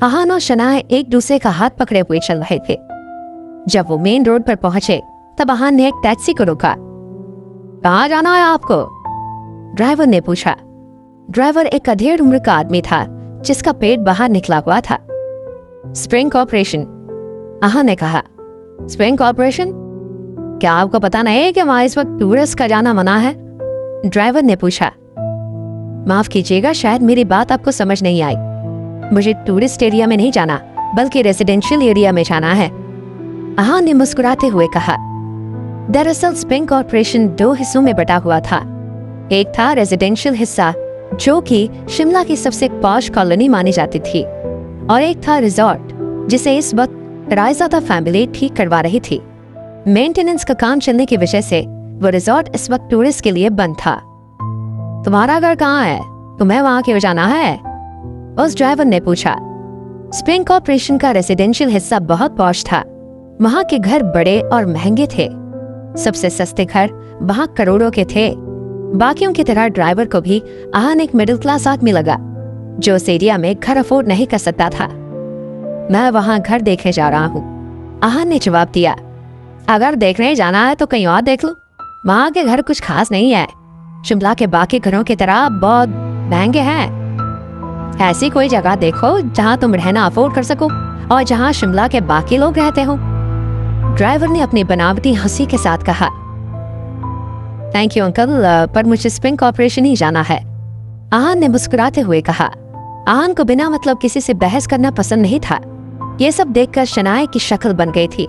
आहान और शनाया एक दूसरे का हाथ पकड़े हुए चल रहे थे। जब वो मेन रोड पर पहुंचे तब आहान ने एक टैक्सी को रोका। कहाँ जाना है आपको? ड्राइवर ने पूछा। ड्राइवर एक अधेड़ उम्र का आदमी था जिसका पेट बाहर निकला हुआ था। स्प्रिंग कॉर्पोरेशन, आहान ने कहा। Spring corporation? क्या आपको पता नहीं है कि वहां इस वक्त टूरिस्ट का जाना मना है? ड्राइवर ने पूछा। माफ कीजिएगा, शायद मेरी बात आपको समझ नहीं आई। मुझे टूरिस्ट एरिया में नहीं जाना बल्कि रेजिडेंशियल एरिया में जाना है, आहान ने मुस्कुराते हुए कहा। दरअसल स्प्रिंग कॉर्पोरेशन दो हिस्सों में बटा हुआ था। एक था रेजिडेंशियल हिस्सा जो कि शिमला की सबसे पॉश कॉलोनी मानी जाती थी, और एक था रिजॉर्ट जिसे इस वक्त रायजादा फैमिली ठीक करवा रही थी। मेंटेनेंस का काम चलने की वजह से वो रिजॉर्ट इस वक्त टूरिस्ट के लिए बंद था। तुम्हारा घर कहाँ है? तुम्हें वहां क्यों जाना है? उस ड्राइवर ने पूछा। स्प्रिंग कॉर्पोरेशन का रेजिडेंशियल हिस्सा बहुत पॉश था। वहां के घर बड़े और महंगे थे। सबसे सस्ते घर वहां करोड़ों के थे। बाकियों की तरह ड्राइवर को भी आहान एक मिडिल क्लास आदमी लगा जो उस एरिया में घर अफोर्ड नहीं कर सकता था। मैं वहां घर देखने जा रहा हूँ, आहान ने जवाब दिया। अगर देखने जाना है तो कहीं और देख लो, वहां के घर कुछ खास नहीं है। शिमला के बाकी घरों की तरह बहुत महंगे हैं। ऐसी कोई जगह देखो जहां तुम रहना अफोर्ड कर सको और जहां शिमला के बाकी लोग रहते हो, ड्राइवर ने अपनी बनावटी हंसी के साथ कहा। थैंक यू अंकल, पर मुझे स्प्रिंग कॉर्पोरेशन ही जाना है, आहान ने मुस्कुराते हुए कहा। आहान को बिना मतलब किसी से बहस करना पसंद नहीं था। ये सब देखकर शनाया की शक्ल बन गई थी।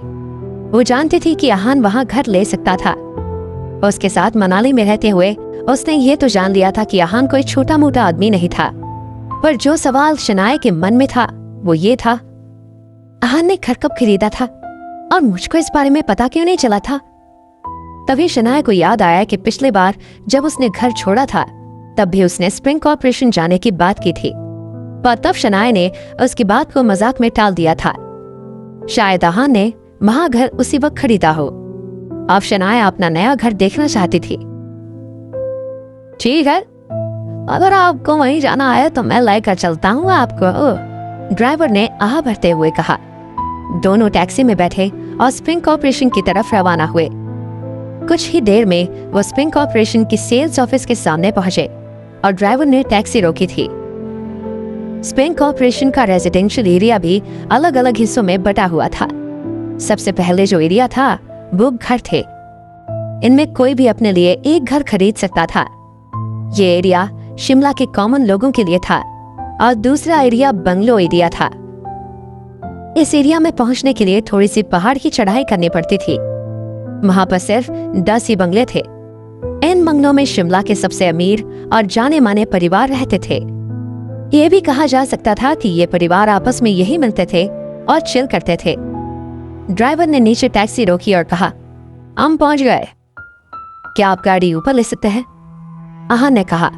वो जानती थी कि आहान वहां घर ले सकता था। उसके साथ मनाली में रहते हुए उसने ये तो जान लिया था कि आहान कोई छोटा मोटा आदमी नहीं था। पर जो सवाल शनाया के मन में था वो ये था, आहान ने घर कब खरीदा था और मुझको इस बारे में पता क्यों नहीं चला था? तभी शनाया को याद आया कि पिछली बार जब उसने घर छोड़ा था तब भी उसने स्प्रिंग कॉर्पोरेशन जाने की बात की थी, पर तब शनाया ने उसकी बात को मजाक में टाल दिया था। शायद आहान ने वहां घर उसी वक्त खरीदा हो। अब शनाया अपना नया घर देखना चाहती थी। ठीक है, अगर आपको वहीं जाना है तो मैं लेकर चलता हूँ आपको, ड्राइवर ने आह भरते हुए कहा। दोनों टैक्सी में बैठे और स्प्रिंग कॉर्पोरेशन की तरफ रवाना हुए। कुछ ही देर में वो स्प्रिंग कॉर्पोरेशन की सेल्स ऑफिस के सामने पहुंचे और ड्राइवर ने टैक्सी रोकी थी। स्प्रिंग कॉर्पोरेशन का रेजिडेंशियल एरिया भी अलग अलग हिस्सों में बटा हुआ था। सबसे पहले जो एरिया था वो घर थे। इनमें कोई भी अपने लिए एक घर खरीद सकता था। ये एरिया शिमला के कॉमन लोगों के लिए था और दूसरा एरिया बंगलो एरिया था। इस एरिया में पहुंचने के लिए थोड़ी सी पहाड़ की चढ़ाई करनी पड़ती थी। वहां पर सिर्फ 10 ही बंगले थे। इन बंगलों में शिमला के सबसे अमीर और जाने माने परिवार रहते थे। ये भी कहा जा सकता था कि ये परिवार आपस में यही मिलते थे और चिल करते थे। ड्राइवर ने नीचे टैक्सी रोकी और कहा, हम पहुंच गए, क्या आप गाड़ी ऊपर ले सकते हैं? आहान ने कहा।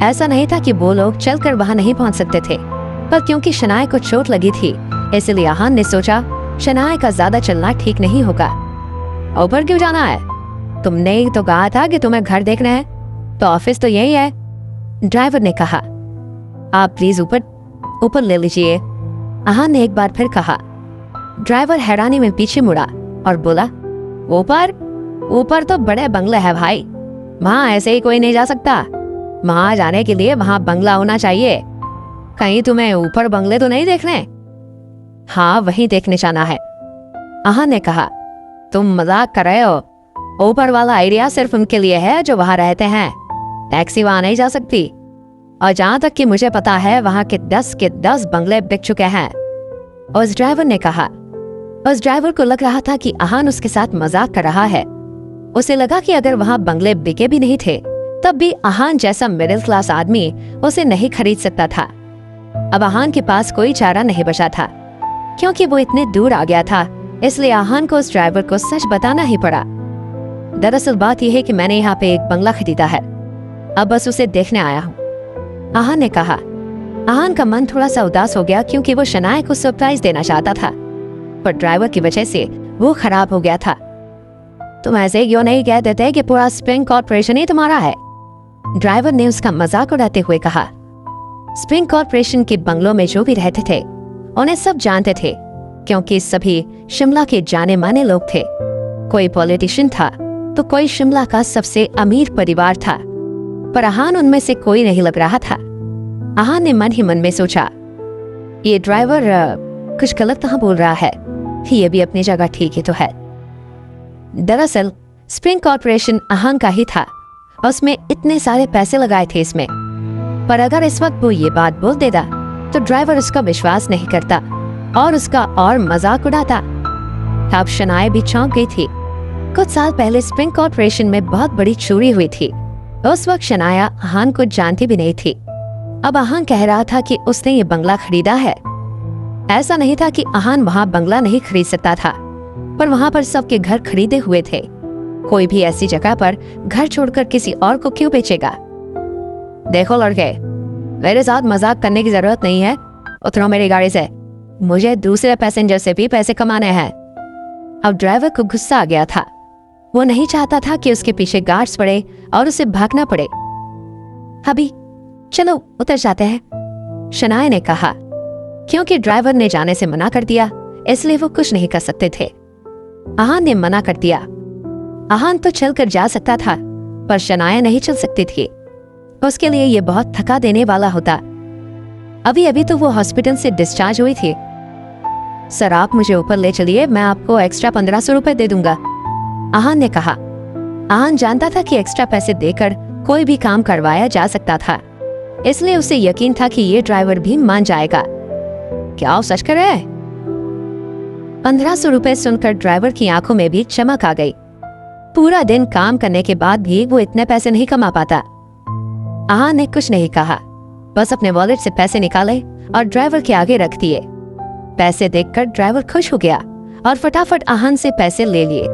ऐसा नहीं था कि वो लोग चलकर वहां नहीं पहुंच सकते थे, पर क्योंकि शनाया को चोट लगी थी इसलिए आहान ने सोचा शनाया का ज्यादा चलना ठीक नहीं होगा। ऊपर क्यों जाना है? तुमने ही तो कहा था कि तुम्हें घर देखना है, तो ऑफिस तो यही है, ड्राइवर ने कहा। आप प्लीज ऊपर ले लीजिए, आहान ने एक बार फिर कहा। ड्राइवर हैरानी में पीछे मुड़ा और बोला, ऊपर तो बड़े बंगले हैं भाई, वहां ऐसे ही कोई नहीं जा सकता। वहां जाने के लिए वहां बंगला होना चाहिए। कहीं तुम्हें ऊपर बंगले तो नहीं देखने? हाँ, वहीं देखने जाना है, आहान ने कहा। तुम मजाक कर रहे हो? ऊपर वाला एरिया सिर्फ उनके लिए है जो वहां रहते हैं। टैक्सी वहां नहीं जा सकती। और जहां तक कि मुझे पता है वहां के 10 बंगले बिक चुके हैं, उस ड्राइवर ने कहा। उस ड्राइवर को लग रहा था कि आहान उसके साथ मजाक कर रहा है। उसे लगा कि अगर वहां बंगले बिके भी नहीं थे तब भी आहान जैसा मिडिल क्लास आदमी उसे नहीं खरीद सकता था। अब आहान के पास कोई चारा नहीं बचा था। क्योंकि वो इतने दूर आ गया था इसलिए आहान को उस ड्राइवर को सच बताना ही पड़ा। दरअसल बात यह है कि मैंने यहाँ पे एक बंगला खरीदा है, अब बस उसे देखने आया हूँ, आहान ने कहा। आहान का मन थोड़ा सा उदास हो गया क्योंकि वो शनाया को सरप्राइज देना चाहता था, पर ड्राइवर की वजह से वो खराब हो गया था। तुम ऐसे क्यों नहीं कह देते कि पूरा स्प्रिंग कॉर्पोरेशन ही तुम्हारा है? ड्राइवर ने उसका मजाक उड़ाते हुए कहा। स्प्रिंग कॉर्पोरेशन के बंगलों में जो भी रहते थे उन्हें सब जानते थे क्योंकि सभी शिमला के जाने माने लोग थे। कोई पॉलिटिशियन था तो कोई शिमला का सबसे अमीर परिवार था, पर आहान उनमें से कोई नहीं लग रहा था। आहान ने मन ही मन में सोचा, ये ड्राइवर कुछ गलत कहाँ बोल रहा है, ये भी अपनी जगह ठीक ही तो है। दरअसल स्प्रिंग कॉर्पोरेशन आहान का ही था, उसमें इतने सारे पैसे लगाए थे इसमें, पर अगर इस वक्त वो ये बात बोल देता तो ड्राइवर उसका विश्वास नहीं करता और उसका और मजाक उड़ाता। अब शनाया भी चौंक गई थी। कुछ साल पहले स्प्रिंग कॉर्पोरेशन में बहुत बड़ी चोरी हुई थी। उस वक्त शनाया आहान को जानती भी नहीं थी। अब आहान कह रहा था कि उसने ये बंगला खरीदा है। ऐसा नहीं था कि आहान वहाँ बंगला नहीं खरीद सकता था, पर वहाँ पर सबके घर खरीदे हुए थे। कोई भी ऐसी जगह पर घर छोड़कर किसी और को क्यों बेचेगा। देखो लड़के, मेरे साथ मजाक करने की जरूरत नहीं है, उतरो मेरी गाड़ी से, मुझे दूसरे पैसेंजर से भी पैसे कमाने हैं। अब ड्राइवर को गुस्सा आ गया था। वो नहीं चाहता था कि उसके पीछे गार्ड्स पड़े और उसे भागना पड़े। अभी चलो उतर जाते हैं, शनाया ने कहा। क्योंकि ड्राइवर ने जाने से मना कर दिया, इसलिए वो कुछ नहीं कर सकते थे। आहान ने मना कर दिया। आहान तो चलकर जा सकता था, पर शनाया नहीं चल सकती थी। उसके लिए ये बहुत थका देने वाला होता। अभी अभी तो वो हॉस्पिटल से डिस्चार्ज हुई थी। सर आप मुझे ऊपर ले चलिए, मैं आपको एक्स्ट्रा 1500 रुपए दे दूंगा, आहान ने कहा। आहान जानता था कि एक्स्ट्रा पैसे देकर कोई भी काम करवाया जा सकता था, इसलिए उसे यकीन था कि ये ड्राइवर भी मान जाएगा। क्या आप सच कर रहे हैं? 1500 रुपए सुनकर ड्राइवर की आंखों में भी चमक आ गई। पूरा दिन काम करने के बाद भी वो इतने पैसे नहीं कमा पाता। आहान ने कुछ नहीं कहा, बस अपने वॉलेट से पैसे निकाले और ड्राइवर के आगे रख दिए। पैसे देखकर ड्राइवर खुश हो गया और फटाफट आहान से पैसे ले लिए।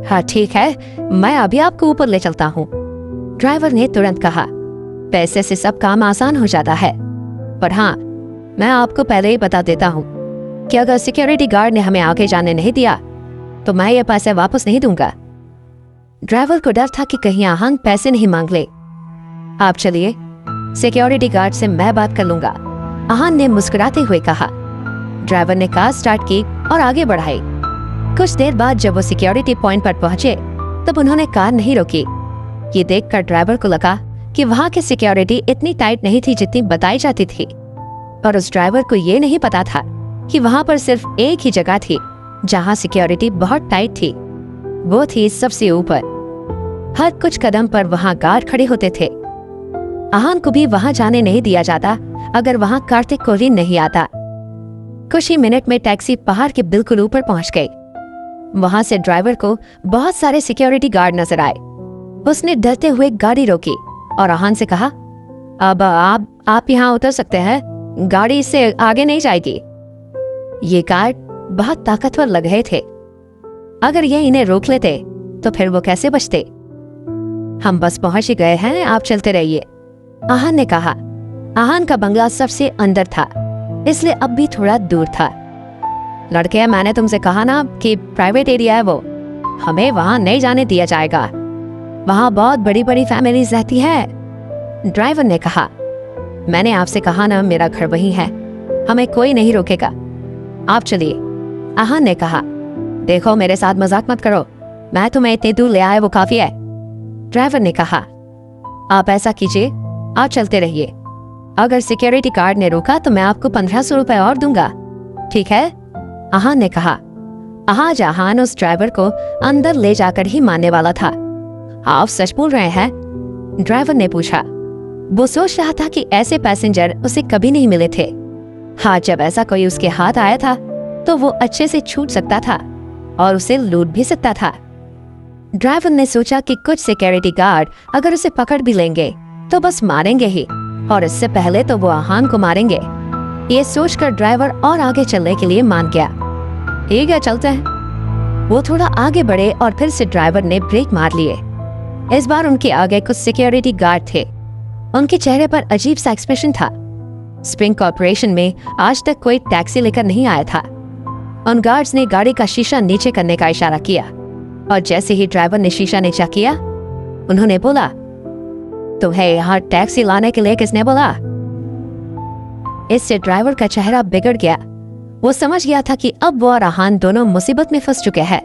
हाँ ठीक है, मैं अभी आपको ऊपर ले चलता हूँ, ड्राइवर ने तुरंत कहा। पैसे से सब काम आसान हो जाता है, पर हाँ मैं आपको पहले ही बता देता हूँ कि अगर सिक्योरिटी गार्ड ने हमें आगे जाने नहीं दिया तो मैं ये पैसे वापस नहीं दूंगा। ड्राइवर को डर था कि कहीं आहान पैसे नहीं मांग ले। आप चलिए, सिक्योरिटी गार्ड से मैं बात कर लूंगा, आहान ने मुस्कुराते हुए कहा। ड्राइवर ने कार स्टार्ट की और आगे बढ़ाई। कुछ देर बाद जब वो सिक्योरिटी पॉइंट पर पहुंचे तब उन्होंने कार नहीं रोकी। ये देखकर ड्राइवर को लगा कि वहाँ की सिक्योरिटी इतनी टाइट नहीं थी जितनी बताई जाती थी, और उस ड्राइवर को ये नहीं पता था कि वहाँ पर सिर्फ एक ही जगह थी जहाँ सिक्योरिटी बहुत टाइट थी। वो थी सबसे ऊपर। हर कुछ कदम पर वहाँ गार्ड खड़े होते थे। आहान को भी वहाँ जाने नहीं दिया जाता अगर वहाँ कार्तिक कोरिन नहीं आता। कुछ ही मिनट में टैक्सी पहाड़ के बिल्कुल ऊपर पहुंच गई। वहां से ड्राइवर को बहुत सारे सिक्योरिटी गार्ड नजर आए। उसने डरते हुए गाड़ी रोकी और आहान से कहा, अब आप यहाँ उतर सकते हैं, गाड़ी इससे आगे नहीं जाएगी। ये गार्ड बहुत ताकतवर लग रहे थे। अगर ये इन्हें रोक लेते तो फिर वो कैसे बचते। हम बस पहुंच ही गए हैं, आप चलते रहिए, आहान ने कहा। आहान का बंगला सबसे अंदर था, इसलिए अब भी थोड़ा दूर था। लड़के, मैंने तुमसे कहा ना कि प्राइवेट एरिया है वो, हमें वहां नहीं जाने दिया जाएगा, वहां बहुत बड़ी बड़ी फैमिलीज रहती है, ड्राइवर ने कहा। मैंने आपसे कहा ना मेरा घर वहीं है, हमें कोई नहीं रोकेगा, आप चलिए, आहान ने कहा। देखो मेरे साथ मजाक मत करो, मैं तुम्हें इतने दूर ले आया वो काफी है, ड्राइवर ने कहा। आप ऐसा कीजिए, आप चलते रहिए, अगर सिक्योरिटी गार्ड ने रोका तो मैं आपको 1500 रुपए और दूंगा, ठीक है, आहान ने कहा। आज आहान उस ड्राइवर को अंदर ले जाकर ही मारने वाला था। आप सच बोल रहे हैं? ड्राइवर ने पूछा। वो सोच रहा था कि ऐसे पैसेंजर उसे कभी नहीं मिले थे। हाँ, जब ऐसा कोई उसके हाथ आया था तो वो अच्छे से छूट सकता था और उसे लूट भी सकता था। ड्राइवर ने सोचा कि कुछ सिक्योरिटी गार्ड अगर उसे पकड़ भी लेंगे तो बस मारेंगे ही, और इससे पहले तो वो आहान को मारेंगे। ये सोचकर ड्राइवर और आगे चलने के लिए मान गया। ठीक है, चलते हैं। वो थोड़ा आगे बढ़े और फिर से ड्राइवर ने ब्रेक मार लिए। इस बार उनके आगे कुछ सिक्योरिटी गार्ड थे। उनके चेहरे पर अजीब सा एक्सप्रेशन था। स्प्रिंग कॉर्पोरेशन में आज तक कोई टैक्सी लेकर नहीं आया था। उन गार्ड्स ने गाड़ी का शीशा नीचे करने का इशारा किया, और जैसे ही ड्राइवर ने शीशा नीचा किया, उन्होंने बोला, तुम्हें यहाँ टैक्सी लाने के लिए किसने बोला? इससे ड्राइवर का चेहरा बिगड़ गया वो समझ गया था कि अब वो और आहान दोनों मुसीबत में फंस चुके हैं।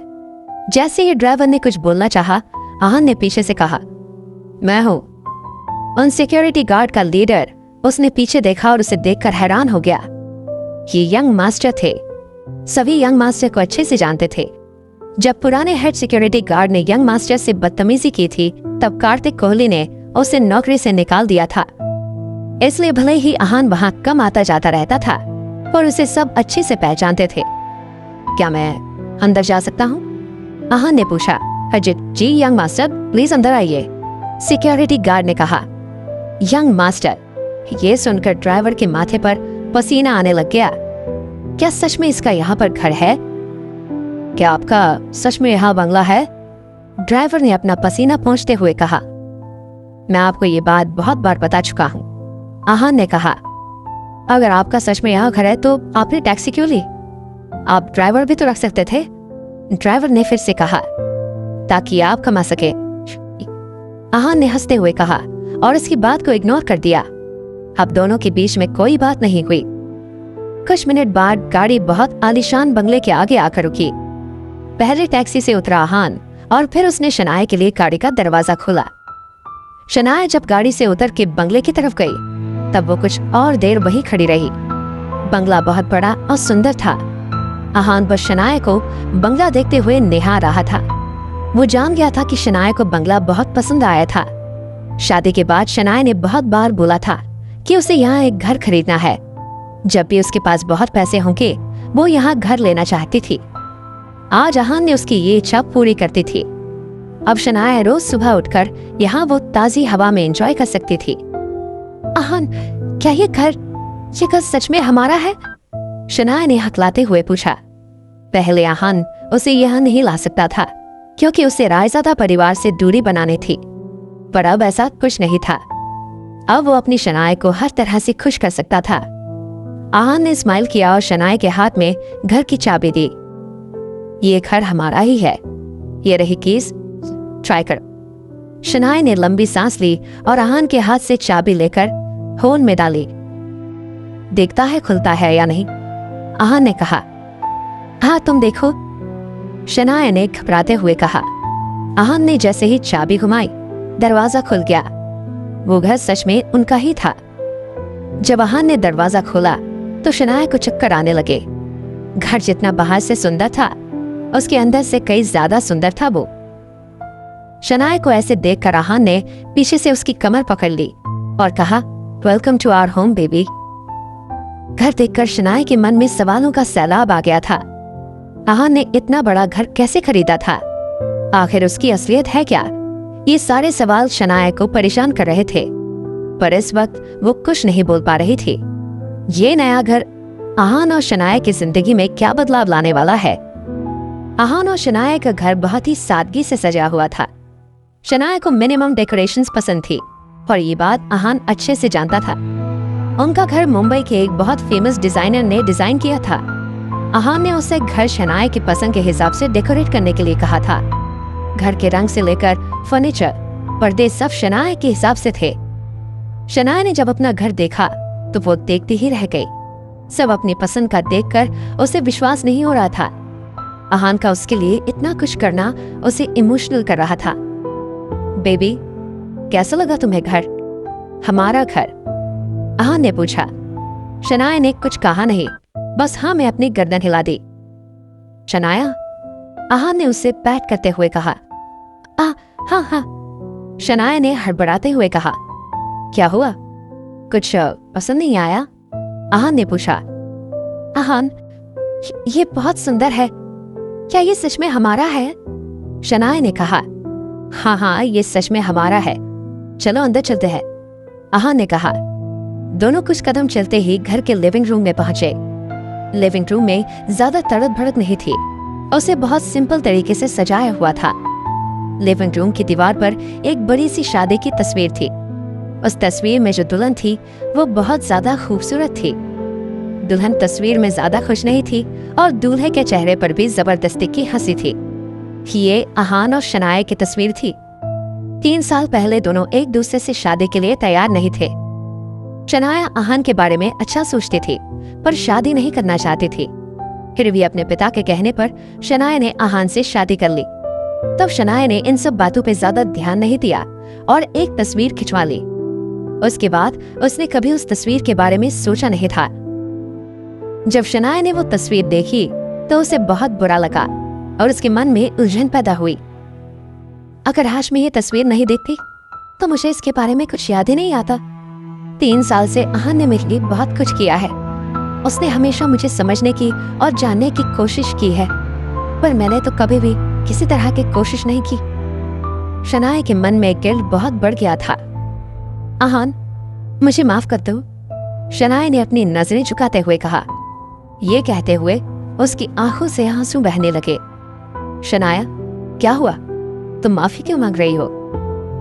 जैसे ही ड्राइवर ने कुछ बोलना चाहा, आहान ने पीछे से कहा, मैं हूं। उन सिक्योरिटी गार्ड का लीडर उसने पीछे देखा और उसे देखकर हैरान हो गया। ये यंग मास्टर थे। सभी यंग मास्टर को अच्छे से जानते थे। जब पुराने हेड सिक्योरिटी गार्ड ने यंग मास्टर से बदतमीजी की थी, तब कार्तिक कोहली ने उसे नौकरी से निकाल दिया था। इसलिए भले ही आहान वहां कम आता जाता रहता था, पर उसे सब अच्छे से पहचानते थे। क्या मैं अंदर जा सकता हूँ? आहान ने पूछा। अजित जी यंग मास्टर प्लीज अंदर आइए, सिक्योरिटी गार्ड ने कहा। यंग मास्टर, ये सुनकर ड्राइवर के माथे पर पसीना आने लग गया। क्या सच में इसका यहाँ पर घर है? क्या आपका सच में यहाँ बंगला है? ड्राइवर ने अपना पसीना पोंछते हुए कहा। मैं आपको ये बात बहुत बार बता चुका हूँ, आहान ने कहा। अगर आपका सच में यहाँ घर है तो आपने टैक्सी क्यों ली? आप ड्राइवर भी तो रख सकते थे। ड्राइवर ने फिर से कहा, ताकि आप कमा सके। आहान ने हंसते हुए कहा और इसकी बात को इग्नोर कर दिया। अब दोनों के बीच में कोई बात नहीं हुई। कुछ मिनट बाद गाड़ी बहुत आलीशान बंगले के आगे आकर रुकी। पहले टैक्सी से उतरा आहान और फिर उसने शनाया के लिए गाड़ी का दरवाजा खोला। शनाया जब गाड़ी से उतर के बंगले की तरफ गई, तब वो कुछ और देर वहीं खड़ी रही। बंगला बहुत बड़ा और सुंदर था। आहान बस शनाया को बंगला देखते हुए निहार रहा था। वो जान गया था कि शनाया को बंगला बहुत पसंद आया था। शादी के बाद शनाया ने बहुत बार बोला था कि उसे यहाँ एक घर खरीदना है। जब भी उसके पास बहुत पैसे होंगे, वो यहाँ घर लेना चाहती थी। आज आहान ने उसकी ये इच्छा पूरी करती थी। अब शनाया रोज सुबह उठकर यहाँ वो ताजी हवा में एंजॉय कर सकती थी। आहान, क्या ये घर सच में हमारा है? शनाया ने हकलाते हुए पूछा। पहले आहान उसे यहाँ नहीं ला सकता था, क्योंकि उसे रायजादा परिवार से दूरी बनानी थी, पर अब ऐसा कुछ नहीं था। अब वो अपनी शनाया को हर तरह से खुश कर सकता था। आहान ने स्माइल किया और शनाया के हाथ में घर की चाबी दी। ये घर हमारा ही है, ये रही कीज, ट्राई करो। शनाया ने लंबी सांस ली और आहान के हाथ से चाबी लेकर होन में डाली। देखता है खुलता है या नहीं, आहान ने कहा। हाँ तुम देखो, शनाया ने घबराते हुए कहा। आहान ने जैसे ही चाबी घुमाई, दरवाजा खुल गया। वो घर सच में उनका ही था। जब आहान ने दरवाजा खोला तो शनाया को चक्कर आने लगे। घर जितना बाहर से सुंदर था, उसके अंदर से कई ज्यादा सुंदर था वो। शनाया को ऐसे देखकर आहान ने पीछे से उसकी कमर पकड़ ली और कहा, welcome to our home baby. घर देखकर शनाया के मन में सवालों का सैलाब आ गया था। आहान ने इतना बड़ा घर कैसे खरीदा था? आखिर उसकी असलियत है क्या? ये सारे सवाल शनाया को परेशान कर रहे थे, पर इस वक्त वो कुछ नहीं बोल पा रही थी। ये नया घर आहान और शनाया की जिंदगी में क्या बदलाव लाने वाला है? आहान और शनाया का घर बहुत ही सादगी से सजा हुआ था। शनाया को मिनिमम डेकोरेशंस पसंद थी और ये बात आहान अच्छे से जानता था। उनका घर मुंबई के एक बहुत फेमस डिजाइनर ने डिजाइन किया था। आहान ने उसे घर शनाया की पसंद के हिसाब से डेकोरेट करने के लिए कहा था। घर के रंग से लेकर फर्नीचर, पर्दे सब शनाया के हिसाब से थे। शनाया ने जब अपना घर देखा तो वो देखती ही रह गई। सब अपनी पसंद का देखकर उसे विश्वास नहीं हो रहा था। आहान का उसके लिए इतना कुछ करना उसे इमोशनल कर रहा था। बेबी, कैसा लगा तुम्हें घर? हमारा घर? आहान ने पूछा। शनाया ने कुछ कहा नहीं, बस हाँ में अपनी गर्दन हिला दी। शनाया, आहान ने उससे पैट करते हुए कहा। हाँ हाँ, शनाया ने हड़बड़ाते हुए कहा। क्या हुआ? कुछ पसंद नहीं आया? आहान ने पूछा। आहान, ये बहुत सुंदर है, क्या ये सच में हमारा है? शनाया ने कहा। हाँ, ये सच में हमारा है, चलो अंदर चलते हैं, आहान ने कहा। दोनों कुछ कदम चलते ही घर के लिविंग रूम में पहुंचे। लिविंग रूम में ज्यादा तड़क भड़क नहीं थी, उसे बहुत सिंपल तरीके से सजाया हुआ था। लिविंग रूम की दीवार पर एक बड़ी सी शादी की तस्वीर थी। उस तस्वीर में जो दुल्हन थी वो बहुत ज्यादा खूबसूरत थी। दुल्हन तस्वीर में ज्यादा खुश नहीं थी और दूल्हे के चेहरे पर भी जबरदस्ती की हंसी थी। ये आहान और शनाया की तस्वीर थी। 3 साल पहले दोनों एक दूसरे से शादी के लिए तैयार नहीं थे। शनाया आहान के बारे में अच्छा सोचती थी, पर शादी नहीं करना चाहती थी। फिर भी अपने पिता के कहने पर शनाया ने आहान से शादी कर ली। तब शनाया ने इन सब बातों पे ज्यादा ध्यान नहीं दिया और एक तस्वीर खिंचवा ली। उसके बाद उसने कभी उस तस्वीर के बारे में सोचा नहीं था। जब शनाया ने वो तस्वीर देखी तो उसे बहुत बुरा लगा और उसके मन में उलझन पैदा हुई। अगर आज मैं ये तस्वीर नहीं देखती तो मुझे इसके बारे में कुछ याद ही नहीं आता। 3 साल से आहान ने मेरे लिए बहुत कुछ किया है। उसने हमेशा मुझे समझने की और जानने की कोशिश की है, पर मैंने तो कभी भी किसी तरह की कोशिश नहीं की। शनाया के मन में गिल्ट बहुत बढ़ गया था। आहान, मुझे माफ कर दो, शनाया ने अपनी नजरें झुकाते हुए कहा। ये कहते हुए उसकी आंखों से आंसू बहने लगे। शनाया, क्या हुआ? तुम माफी क्यों मांग रही हो?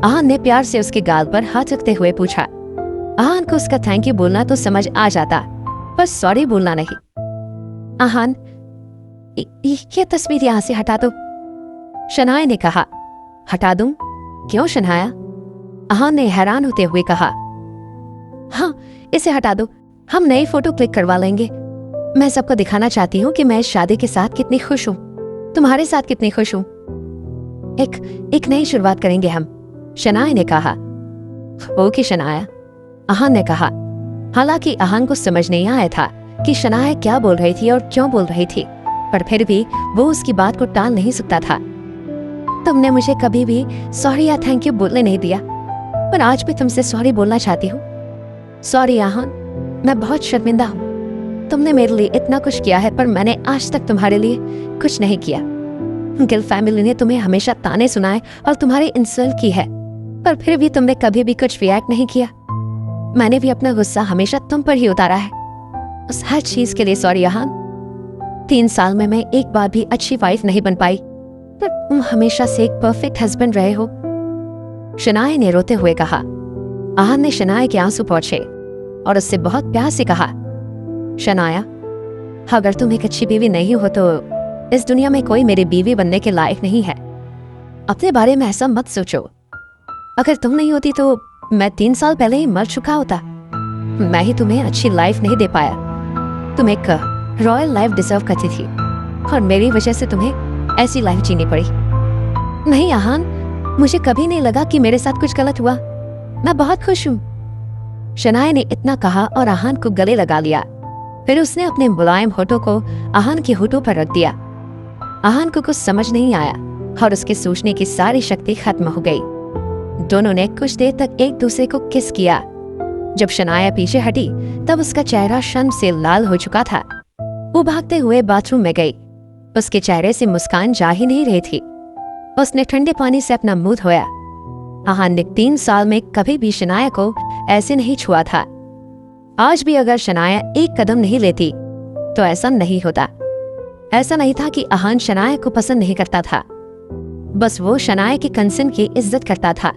आहान ने प्यार से उसके गाल पर हाथ रखते हुए पूछा। आहान को उसका थैंक यू बोलना तो समझ आ जाता, पर सॉरी बोलना नहीं। आहान, ये तस्वीर यहां से हटा दो, शनाया ने कहा। हटा दूं? क्यों शनाया? आहान ने हैरान होते हुए कहा। हाँ, इसे हटा दो, हम नई फोटो क्लिक करवा लेंगे। मैं सबको दिखाना चाहती हूँ कि मैं इस शादी के साथ कितनी खुश हूँ, तुम्हारे साथ कितनी खुश हूँ। एक नई शुरुआत करेंगे हम, शनाया ने कहा। ओके शनाया, आहान ने कहा। हालांकि आहान को समझ नहीं आया था कि शनाया क्या बोल रही थी और क्यों बोल रही थी, पर फिर भी वो उसकी बात को टाल नहीं सकता था। तुमने मुझे कभी भी सॉरी या थैंक यू बोलने नहीं दिया, पर आज भी तुमसे सॉरी बोलना चाहती हूँ। सॉरी आहान, मैं बहुत शर्मिंदा हूँ। तुमने मेरे लिए इतना कुछ किया है, पर मैंने आज तक तुम्हारे लिए कुछ नहीं किया। गिल फैमिली ने तुम्हें हमेशा ताने सुनाए और तुम्हारी इंसल्ट की है, पर फिर भी तुमने कभी भी कुछ रिएक्ट नहीं किया। मैंने भी अपना गुस्सा हमेशा तुम पर ही उतारा है। उस हर चीज के लिए सॉरी आहान। 3 साल में मैं एक बार भी अच्छी वाइफ नहीं बन पाई, पर तुम हमेशा से एक परफेक्ट हस्बैंड रहे हो, शनाया ने रोते हुए कहा। आहान ने शनाया के आंसू पोंछे और उससे बहुत प्यार से कहा। शनाया, अगर तुम एक अच्छी बीवी नहीं हो तो इस दुनिया में कोई मेरी बीवी बनने के लायक नहीं है। अपने बारे में ऐसा मत सोचो। अगर तुम नहीं होती तो मैं 3 साल पहले ही मर चुका होता। मैं ही तुम्हें अच्छी लाइफ नहीं दे पाया। तुम एक रॉयल लाइफ डिजर्व करती थी और मेरी वजह से तुम्हें ऐसी लाइफ जीनी पड़ी। नहीं आहान, मुझे कभी नहीं लगा कि मेरे साथ कुछ गलत हुआ। मैं बहुत खुश हूँ। शनाया ने इतना कहा और आहान को गले लगा लिया। फिर उसने अपने मुलायम होठों को आहान के होठों पर रख दिया। आहान को कुछ समझ नहीं आया और उसके सोचने की सारी शक्ति खत्म हो गई। दोनों ने कुछ देर तक एक दूसरे को किस किया। जब शनाया पीछे हटी तब उसका चेहरा शर्म से लाल हो चुका था। वो भागते हुए बाथरूम में गई। उसके चेहरे से मुस्कान जा ही नहीं रही थी। उसने ठंडे पानी से अपना मुंह धोया। आहान ने 3 साल में कभी भी शनाया को ऐसे नहीं छुआ था। आज भी अगर शनाया एक कदम नहीं लेती तो ऐसा नहीं होता। ऐसा नहीं था कि आहान शनाया को पसंद नहीं करता था, बस वो शनाया के कंसर्न की इज्जत करता था।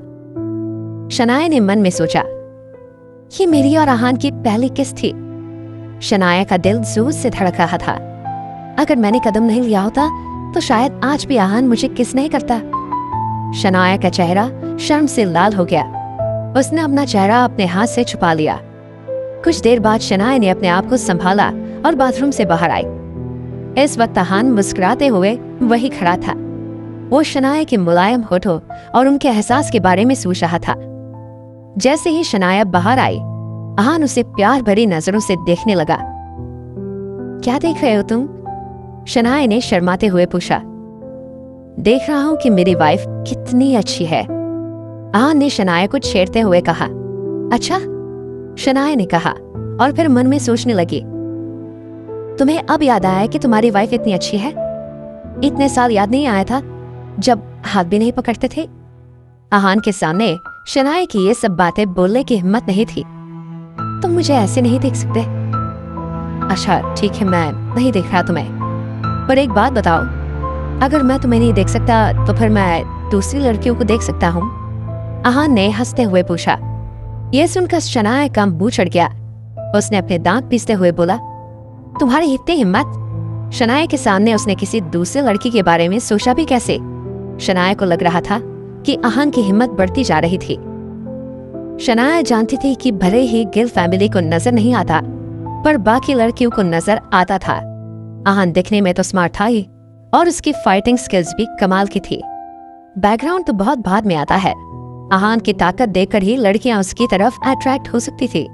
शनाया ने मन में सोचा, ये मेरी और आहान की पहली किस थी। शनाया का दिल जोर से धड़क रहा था। अगर मैंने कदम नहीं लिया होता तो शायद आज भी आहान मुझे किस नहीं करता। शनाया का चेहरा शर्म से लाल हो गया। उसने अपना चेहरा अपने हाथ से छुपा लिया। कुछ देर बाद शनाया ने अपने आप को संभाला और बाथरूम से बाहर आई। इस वक्त आहान मुस्कुराते हुए वही खड़ा था। वो शनाया के मुलायम होठों और उनके एहसास के बारे में सोच रहा था। जैसे ही शनाया बाहर आई, आहान उसे प्यार भरी नजरों से देखने लगा। क्या देख रहे हो तुम? शनाया ने शर्माते हुए पूछा। देख रहा हूं कि मेरी वाइफ कितनी अच्छी है, आहान ने शनाया को छेड़ते हुए कहा। अच्छा, शनाया ने कहा और फिर मन में सोचने लगी। तुम्हें अब याद आया कि तुम्हारी वाइफ इतनी अच्छी है? इतने साल याद नहीं आया था जब हाथ भी नहीं पकड़ते थे। आहान के सामने शनाया की ये सब बातें बोलने की हिम्मत नहीं थी। तुम मुझे ऐसे नहीं देख सकते। अच्छा ठीक है, मैं नहीं देख रहा तुम्हें, पर एक बात बताओ, अगर मैं तुम्हें नहीं देख सकता तो फिर मैं दूसरी लड़कियों को देख सकता हूँ? आहान ने हंसते हुए पूछा। यह सुनकर शनाया का मुंह चढ़ गया। उसने अपने दांत पीसते हुए बोला, तुम्हारी इतनी हिम्मत? शनाया के सामने उसने किसी दूसरे लड़की के बारे में सोचा भी कैसे? शनाया को लग रहा था कि आहान की हिम्मत बढ़ती जा रही थी। शनाया जानती थी कि भले ही गिल फैमिली को नजर नहीं आता, पर बाकी लड़कियों को नजर आता था। आहान दिखने में तो स्मार्ट था ही, और उसकी फाइटिंग स्किल्स भी कमाल की थी। बैकग्राउंड तो बहुत बाद में आता है। आहान की ताकत देखकर ही लड़कियां उसकी तरफ अट्रैक्ट हो सकती थी।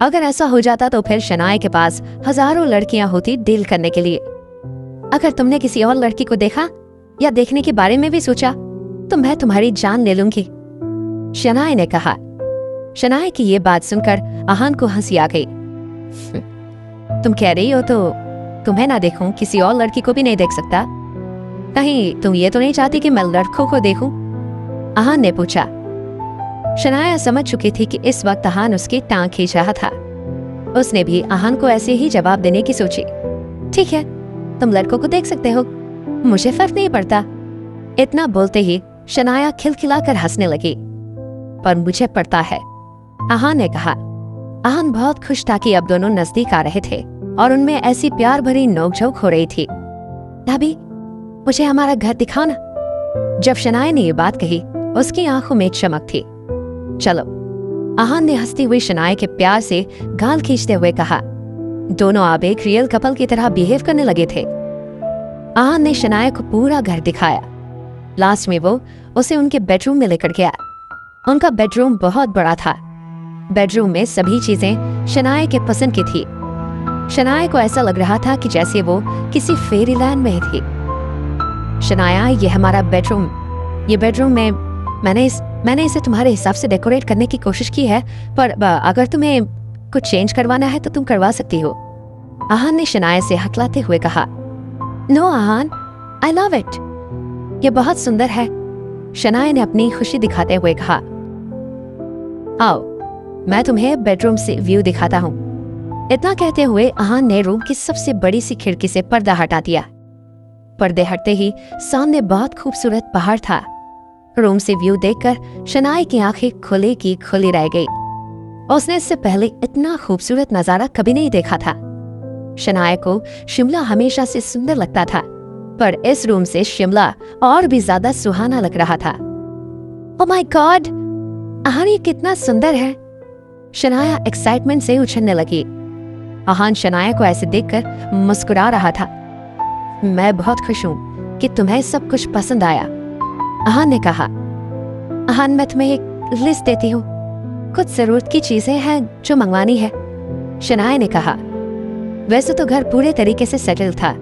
अगर ऐसा हो जाता तो फिर शनाया के पास हजारों लड़कियां होती डील करने के लिए। अगर तुमने किसी और लड़की को देखा या देखने के बारे में भी सोचा तो मैं तुम्हारी जान ले लूंगी, शनाया ने कहा। शनाया की ये बात सुनकर आहान को हंसी आ गई। तुम कह रही हो तो तुम्हें ना देखूं, किसी और लड़की को भी नहीं देख सकता? कहीं तुम ये तो नहीं चाहती कि मैं लड़कों को देखूं? आहान ने पूछा। शनाया समझ चुकी थी कि इस वक्त आहान उसकी टांग खींच रहा था। उसने भी आहान को ऐसे ही जवाब देने की सोची। ठीक है, तुम लड़कों को देख सकते हो, मुझे फर्क नहीं पड़ता। इतना बोलते ही शनाया खिलखिलाकर हंसने लगी। पर मुझे पड़ता है, आहान ने कहा। आहान बहुत खुश था कि अब दोनों नजदीक आ रहे थे और उनमें ऐसी प्यार भरी नोकझोंक हो रही थी। भाभी, मुझे हमारा घर दिखाओ ना। जब शनाया ने ये बात कही, उसकी आंखों में चमक थी। चलो, आहान ने हंसती हुई शनाया के प्यार से गाल खींचते हुए कहा। दोनों अब एक रियल कपल की तरह बिहेव करने लगे थे। आहान ने शनाया को पूरा घर दिखाया। लास्ट में वो उसे उनके बेडरूम में लेकर गया। उनका बेडरूम बहुत बड़ा था। बेडरूम में सभी चीजें शनाया के पसंद की थी। शनाया को ऐसा लग रहा था कि जैसे वो किसी फेरीलैंड में थी। शनाया, ये हमारा बेडरूम, ये बेडरूम में मैंने इसे तुम्हारे हिसाब से डेकोरेट करने की कोशिश की है, पर अगर तुम्हें कुछ चेंज करवाना है तो तुम करवा सकती हो। आहान ने शनाया से हकलाते हुए कहा। No Ahaan, I love it, ये बहुत सुंदर है, शनाया ने अपनी खुशी दिखाते हुए कहा। आओ, मैं तुम्हें बेडरूम से व्यू दिखाता हूँ। इतना कहते हुए आहान ने रूम की सबसे बड़ी सी खिड़की से पर्दा हटा दिया। पर्दे हटते ही सामने बहुत खूबसूरत पहाड़ था। रूम से व्यू देखकर शनाया की आंखें खुली की खुली रह गई। उसने इससे पहले इतना खूबसूरत नजारा कभी नहीं देखा था। शनाया को शिमला हमेशा से सुंदर लगता था, पर इस रूम से शिमला और भी ज्यादा सुहाना लग रहा था। ओह माय गॉड, आहान ये कितना सुंदर है, शनाया एक्साइटमेंट से उछलने लगी। आहान शनाया को ऐसे देखकर मुस्कुरा रहा था। मैं बहुत खुश हूँ कि तुम्हें सब कुछ पसंद आया, आहान ने कहा। आहान, मैं तुम्हें एक लिस्ट देती हूँ, कुछ जरूरत की चीजें हैं जो मंगवानी है, शनाया ने कहा। वैसे तो घर पूरे तरीके से सेटल था,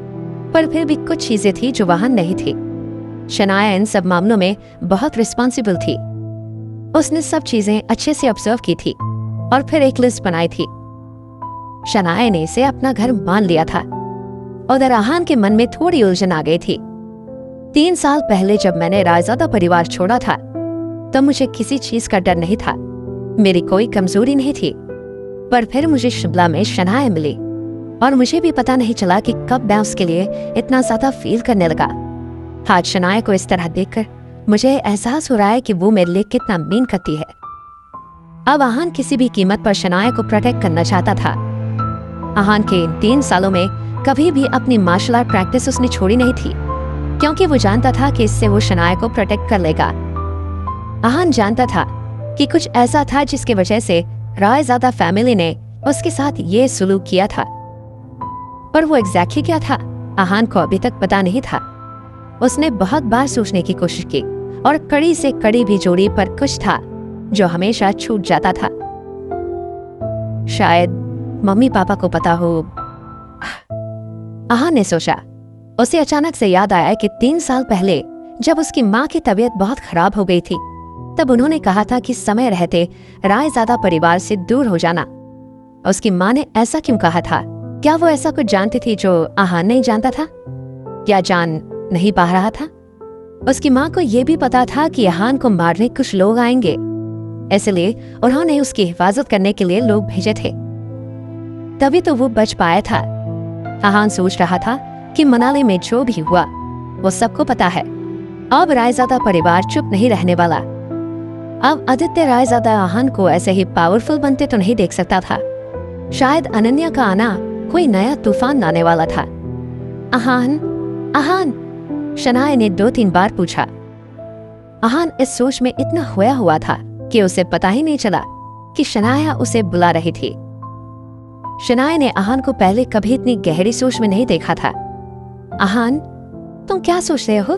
पर फिर भी कुछ चीजें थी जो वहां नहीं थी। शनाया इन सब मामलों में बहुत रिस्पॉन्सिबल थी। उसने सब चीजें अच्छे से ऑब्जर्व की थी और फिर एक लिस्ट बनाई थी। शनाया ने इसे अपना घर मान लिया था। उधर आहान के मन में थोड़ी उलझन आ गई थी। 3 साल पहले जब मैंने रायजादा परिवार छोड़ा था, तब मुझे किसी चीज का डर नहीं था, मेरी कोई कमजोरी नहीं थी। पर फिर मुझे शिमला में शनाया मिली और मुझे भी पता नहीं चला कि कब मैं उसके लिए इतना ज्यादा फील करने लगा। आज शनाया को इस तरह देखकर मुझे एहसास हो रहा है कि वो मेरे लिए कितना मीन करती है। अब आहान किसी भी कीमत पर शनाया को प्रोटेक्ट करना चाहता था। आहान के इन 3 सालों में कभी भी अपनी मार्शल आर्ट प्रैक्टिस उसने छोड़ी नहीं थी, क्योंकि वो जानता था कि इससे वो शनाया को प्रोटेक्ट कर लेगा। आहान जानता था कि कुछ ऐसा था जिसकी वजह से रायजादा फैमिली ने उसके साथ ये सुलूक किया था, पर वो एग्जैक्टली क्या था आहान को अभी तक पता नहीं था। उसने बहुत बार सोचने की कोशिश की और कड़ी से कड़ी भी जोड़ी, पर कुछ था जो हमेशा छूट जाता था। शायद मम्मी पापा को पता हो, आहान ने सोचा। उसे अचानक से याद आया कि 3 साल पहले जब उसकी माँ की तबीयत बहुत खराब हो गई थी, तब उन्होंने कहा था कि समय रहते रायजादा परिवार से दूर हो जाना। उसकी माँ ने ऐसा क्यों कहा था? क्या वो ऐसा कुछ जानती थी जो आहान नहीं जानता था, या जान नहीं पा रहा था? उसकी माँ को यह भी पता था कि आहान को मारने कुछ लोग आएंगे, इसलिए उन्होंने उसकी हिफाजत करने के लिए लोग भेजे थे, तभी तो वो बच पाया था। आहान सोच रहा था कि मनाली में जो भी हुआ वो सबको पता है। अब रायजादा परिवार चुप नहीं रहने वाला। अब आदित्य रायजादा आहान को ऐसे ही पावरफुल बनते तो नहीं देख सकता था। शायद अनन्या का आना कोई नया तूफान लाने वाला था। आहान, आहान, शनाया ने 2-3 बार पूछा। आहान इस सोच में इतना खोया हुआ था कि उसे पता ही नहीं चला कि शनाया उसे बुला रही थी। शनाया ने आहान को पहले कभी इतनी गहरी सोच में नहीं देखा था। आहान, तुम क्या सोच रहे हो?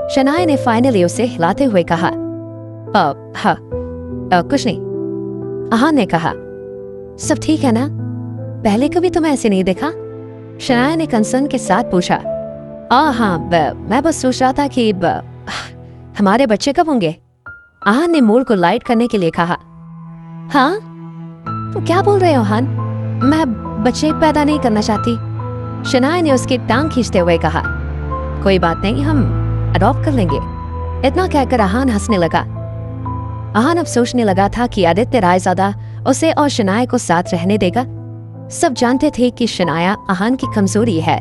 शनाया ने फाइनली उसे हिलाते हुए कहा। हाँ, कुछ नहीं, आहान ने कहा। सब ठीक है ना? पहले कभी तुम्हें ऐसे नहीं देखा? शनाया ने कंसर्न के साथ पूछा। हाँ, मैं बस सोच रहा था कि हमारे बच्चे कब होंगे? आहान ने मूड को लाइट करने के लिए कहा। हाँ, तुम क्या बोल रहे हो आहान? मैं बच्चे पैदा नहीं करना चाहती। शनाया ने उसकी टांग खींचते हुए कहा। कोई बात नहीं, हम अडॉप्ट कर लेंगे। इतना कहकर आहान हंसने लगा। आहान अब सोचने लगा था कि आदित्य रायजादा उसे और शनाया को साथ रहने देगा। सब जानते थे कि शनाया आहान की कमजोरी है।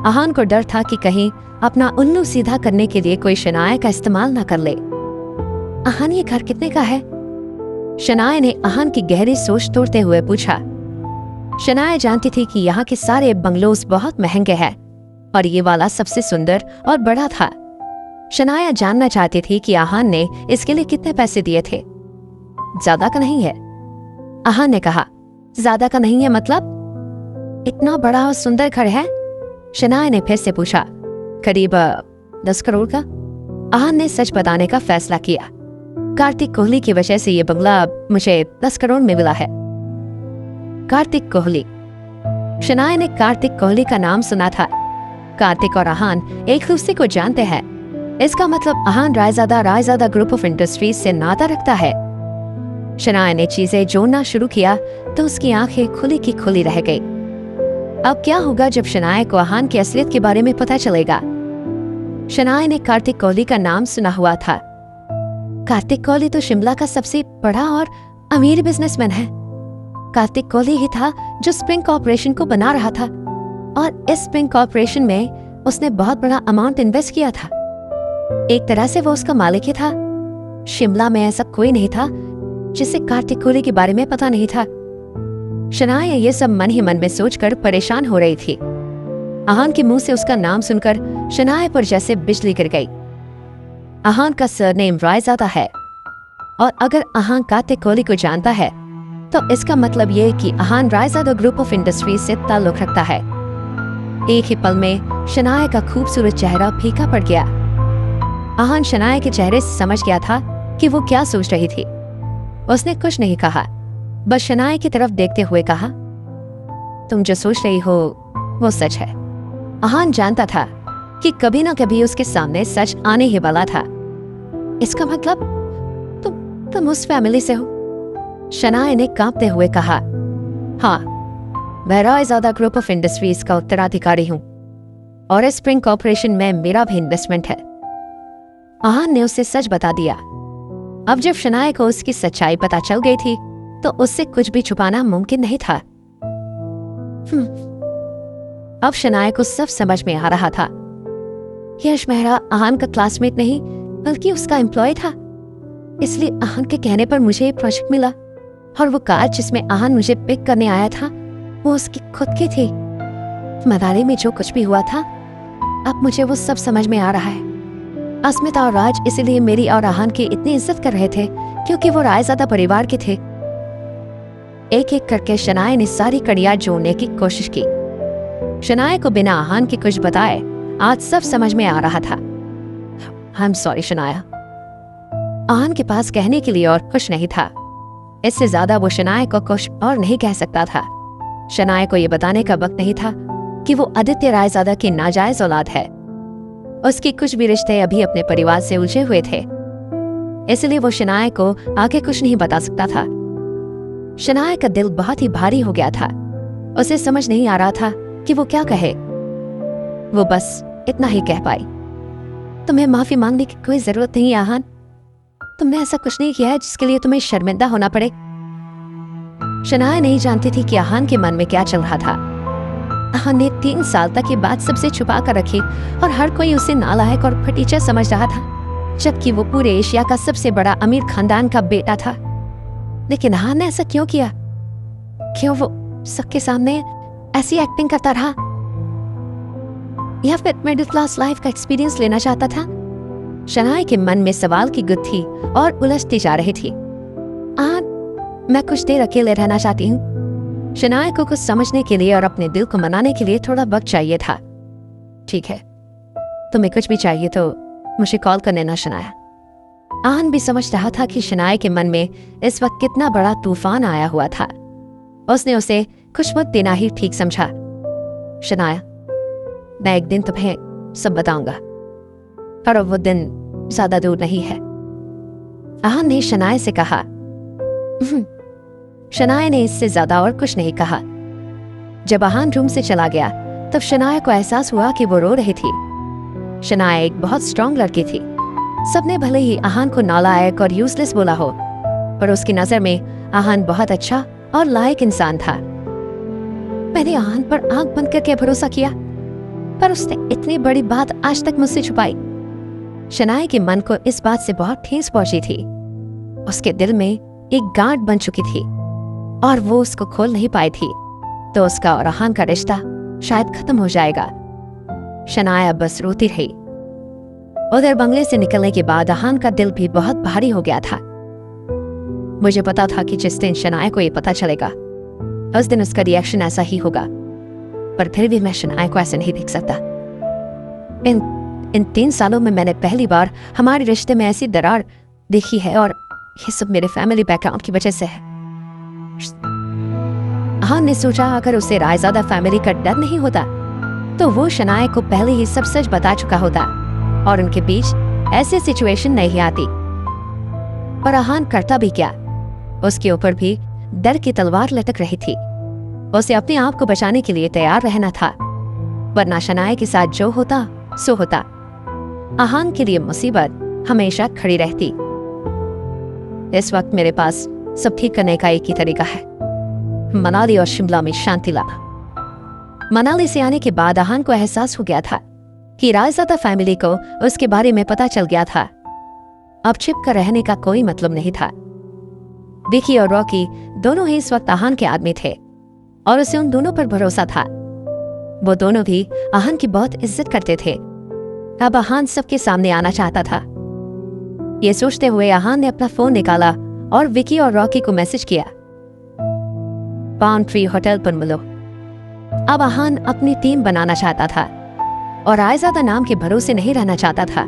आहान को डर था कि कहीं अपना उल्लू सीधा करने के लिए कोई शनाया का इस्तेमाल ना कर ले। आहान, ये घर कितने का है? शनाया ने आहान की गहरी सोच तोड़ते हुए पूछा। शनाया जानती थी कि यहाँ के सारे बंगलोज बहुत महंगे हैं और ये वाला सबसे सुंदर और बड़ा था। शनाया जानना चाहती थी कि आहान ने इसके लिए कितने पैसे दिए थे। ज्यादा का नहीं है, आहान ने कहा। ज्यादा का नहीं है मतलब? इतना बड़ा और सुंदर घर है? शनाया ने फिर से पूछा। करीब 10 करोड़ का। आहान ने सच बताने का फैसला किया। कार्तिक कोहली की वजह से ये बंगला मुझे 10 करोड़ में मिला है। कार्तिक कोहली। शनाया ने कार्तिक कोहली का नाम सुना था। कार्तिक और आहान एक दूसरे को जानते हैं। इसका मतलब आहान रायजादा ग्रुप ऑफ इंडस्ट्रीज से नाता रखता है। शनाया ने चीजें जोड़ना शुरू किया तो उसकी आंखें खुली की खुली रह गई। अब क्या होगा जब शनाया को आहान की असलियत के बारे में पता चलेगा? शनाया ने कार्तिक कोहली का नाम सुना हुआ था। कार्तिक कोहली तो शिमला का सबसे बड़ा और अमीर बिजनेसमैन है। कार्तिक कोहली ही था जो स्प्रिंग कॉर्पोरेशन को बना रहा था और इस स्प्रिंग कॉर्पोरेशन में उसने बहुत बड़ा अमाउंट इन्वेस्ट किया था। एक तरह से वो उसका मालिक ही था। शिमला में ऐसा कोई नहीं था जिसे कार्तिक कोहली के बारे में पता नहीं था। शनाया ये सब मन ही मन में सोचकर परेशान हो रही थी। आहान के मुंह से उसका नाम सुनकर शनाया पर जैसे बिजली गिर गई। आहान का सरनेम रायजादा है और अगर आहान कार्तिक कोहली को जानता है तो इसका मतलब ये कि आहान रायजादा ग्रुप ऑफ इंडस्ट्रीज से ताल्लुक रखता है। एक ही पल में शनाया का खूबसूरत चेहरा फीका पड़ गया। आहान शनाया के चेहरे से समझ गया था कि वो क्या सोच रही थी। उसने कुछ नहीं कहा, बस शनाया की तरफ देखते हुए कहा, तुम जो सोच रही हो वो सच है। आहान जानता था कि कभी ना कभी उसके सामने सच आने ही वाला था। इसका मतलब तुम उस फैमिली से हो? शनाया ने कांपते हुए कहा। हाँ, मैं रायजादा ग्रुप ऑफ इंडस्ट्रीज का उत्तराधिकारी हूँ और इस स्प्रिंग कॉर्पोरेशन में मेरा भी इन्वेस्टमेंट है। आहान ने उसे सच बता दिया। अब जब शनाया को उसकी सच्चाई पता चल गई थी तो उससे कुछ भी छुपाना मुमकिन नहीं था। अब शनाया को सब समझ में आ रहा था। यश मेहरा आहान का क्लासमेट नहीं बल्कि उसका एम्प्लॉय था। इसलिए आहान के कहने पर मुझे ये प्रोजेक्ट मिला और वो कार जिसमें आहान मुझे पिक करने आया था वो उसकी खुद की थी। मदारी में जो कुछ भी हुआ था अब मुझे वो सब समझ में आ रहा है। अस्मिता और राज इसीलिए मेरी और आहान की इतनी इज्जत कर रहे थे क्योंकि वो रायजादा परिवार के थे। एक एक करके शनाया ने सारी कड़ियां जोड़ने की कोशिश की। शनाया को बिना आहान के कुछ बताए आज सब समझ में आ रहा था। I am sorry Shanaya. Aahan के पास कहने के लिए और कुछ नहीं था। इससे ज्यादा वो शनाया को कुछ और नहीं कह सकता था। शनाया को ये बताने का वक्त नहीं था कि वो आदित्य रायजादा की नाजायज औलाद है। उसके कुछ भी रिश्ते अभी अपने परिवार से उलझे हुए थे, इसलिए वो शनाया को आगे कुछ नहीं बता सकता था। शनाया का दिल बहुत ही भारी हो गया था। उसे समझ नहीं आ रहा था कि वो क्या कहे। वो बस इतना ही कह पाई, तुम्हें माफी मांगने की कोई जरूरत नहीं आहान। तुमने ऐसा कुछ नहीं किया है जिसके लिए तुम्हें शर्मिंदा होना पड़े। शनाया नहीं जानती थी कि आहान के मन में क्या चल रहा था। आहान ने 3 साल तक ये बात सबसे छुपा कर रखी और हर कोई उसे नालायक और फटीचर समझ रहा था, जबकि वो पूरे एशिया का सबसे बड़ा अमीर खानदान का बेटा था। लेकिन आहान ने ऐसा क्यों किया? क्यों वो सबके सामने ऐसी एक्टिंग करता रहा? या फिर मिडिल क्लास लाइफ का एक्सपीरियंस लेना चाहता था? शनाया के मन में सवाल की गुत्थी और उलझती जा रही थी। आहान, मैं कुछ देर अकेले रहना चाहती हूँ। शनाया को कुछ समझने के लिए और अपने दिल को मनाने के लिए थोड़ा वक्त चाहिए था। ठीक है, तुम्हें कुछ भी चाहिए तो मुझे कॉल कर लेना शनाया। आहान भी समझ रहा था कि शनाया के मन में इस वक्त कितना बड़ा तूफान आया हुआ था। उसने उसे कुछ वक्त देना ही ठीक समझा। शनाया, मैं एक दिन तुम्हें सब बताऊंगा, और वो दिन ज्यादा दूर नहीं है। आहान ने शनाया से कहा। शनाया ने इससे ज्यादा और कुछ नहीं कहा। जब आहान रूम से चला गया तब शनाया को एहसास हुआ कि वो रो रही थी। शनाया एक बहुत स्ट्रांग लड़की थी। सबने भले ही आहान को नालायक और यूजलेस बोला हो, पर उसकी नजर में आहान बहुत अच्छा और लायक इंसान था। मैंने आहान पर आंख बंद करके भरोसा किया, पर उसने इतनी बड़ी बात आज तक मुझसे छुपाई। शनाया के मन को इस बात से बहुत ठेस पहुंची थी। उसके दिल में एक गांठ बन चुकी थी और वो उसको खोल नहीं पाई थी, तो उसका और आहान का रिश्ता शायद खत्म हो जाएगा। शनाया बस रोती रही। उधर बंगले से निकलने के बाद आहान का दिल भी बहुत भारी हो गया था। मुझे पता था कि जिस दिन शनाया को ये पता चलेगा उस दिन उसका रिएक्शन ऐसा ही होगा, पर फिर भी मैं शनाया को ऐसे नहीं देख सकता। इन 3 सालों में मैंने पहली बार हमारे रिश्ते में ऐसी दरार देखी है, और ये सब मेरे फैमिली बैकग्राउंड की वजह से है। आहान ने सोचा अगर उसे रायजादा फैमिली का डर नहीं होता तो वो शनाया को पहले ही सब सच बता चुका होता और उनके बीच ऐसी सिचुएशन नहीं आती। पर आहान करता भी क्या, उसके ऊपर भी डर की तलवार लटक रही थी। उसे अपने आप को बचाने के लिए तैयार रहना था, वरना शनाया के साथ जो होता सो होता। आहान के लिए मुसीबत हमेशा खड़ी रहती। इस वक्त मेरे पास सब ठीक करने का एक ही तरीका है, मनाली और शिमला में शांति लाना। मनाली से आने के बाद आहान को एहसास हो गया था कि रायजादा फैमिली को उसके बारे में पता चल गया था। अब छिप कर रहने का कोई मतलब नहीं था। विकी और रॉकी दोनों ही इस वक्त आहान के आदमी थे और उसे उन दोनों पर भरोसा था। वो दोनों भी आहान की बहुत इज्जत करते थे। अब आहान सबके सामने आना चाहता था। ये सोचते हुए आहान ने अपना फोन निकाला और विकी और रॉकी को मैसेज किया, पाम ट्री होटल पर मिलो। अब आहान अपनी टीम बनाना चाहता था और रायजादा नाम के भरोसे नहीं रहना चाहता था।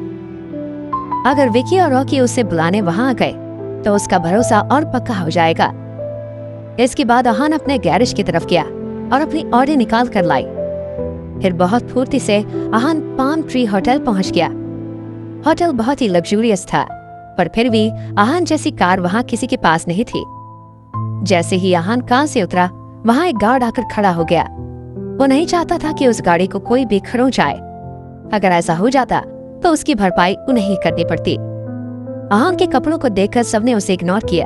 अगर विकी और रॉकी उसे बुलाने वहां आ गए तो उसका भरोसा और पक्का हो जाएगा। इसके बाद आहान अपने गैरेज की तरफ गया और अपनी ऑडी निकाल कर लाई। फिर बहुत फुर्ती से आहान पाम ट्री होटल पहुंच गया। होटल बहुत ही लग्जूरियस था, पर फिर भी आहान जैसी कार वहां किसी के पास नहीं थी। जैसे ही आहान कार से उतरा, वहां एक गार्ड आकर खड़ा हो गया। वो नहीं चाहता था कि उस गाड़ी को कोई भी खरोंच जाए। अगर ऐसा हो जाता तो उसकी भरपाई उन्हें ही करनी पड़ती। आहान के कपड़ों को देखकर सबने उसे इग्नोर किया।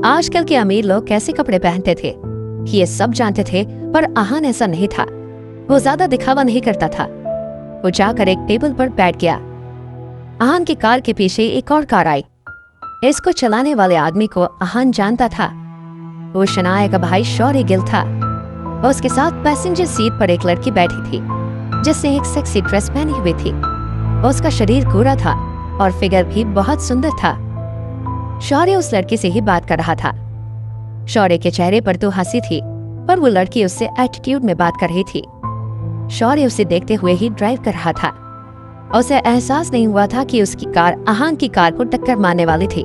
आजकल के अमीर लोग कैसे कपड़े पहनते थे ये सब जानते थे, पर आहान ऐसा नहीं था। वो ज्यादा दिखावा नहीं करता था। वो जाकर एक टेबल पर बैठ गया। आहान की कार के पीछे एक और कार आई। इसको चलाने वाले आदमी को आहान जानता था। वो शनाया का भाई शौर्य गिल था। उसके साथ पैसेंजर सीट पर एक लड़की बैठी थी जिसने एक सेक्सी ड्रेस पहनी हुई थी। उसका शरीर गोरा था और फिगर भी बहुत सुंदर था। शौर्य उस लड़की से ही बात कर रहा था। शौर्य के चेहरे पर तो हंसी थी, पर वो लड़की उससे एटीट्यूड में बात कर रही थी। शौर्य उसे देखते हुए ही ड्राइव कर रहा था। उसे एहसास नहीं हुआ था कि उसकी कार आहान की कार को टक्कर मारने वाली थी।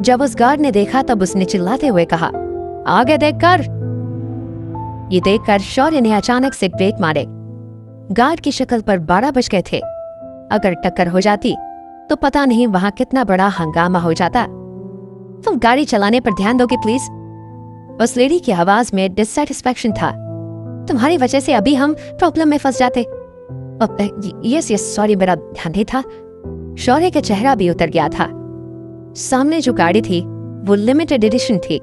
जब उस गार्ड ने देखा तब उसने चिल्लाते हुए कहा, आगे देख कर। ये देखकर शौर्य ने अचानक से ब्रेक मारे। गार्ड की शक्ल पर 12 बज गए थे। अगर टक्कर हो जाती तो पता नहीं वहां कितना बड़ा हंगामा हो जाता। तुम गाड़ी चलाने पर ध्यान दोगे प्लीज? उस लेडी की आवाज में डिससैटिस्फैक्शन था। तुम्हारी वजह से अभी हम प्रॉब्लम में फंस जाते। यस यस सॉरी, मेरा ध्यान नहीं था। शौर्य का चेहरा भी उतर गया था। सामने जो गाड़ी थी वो लिमिटेड एडिशन थी।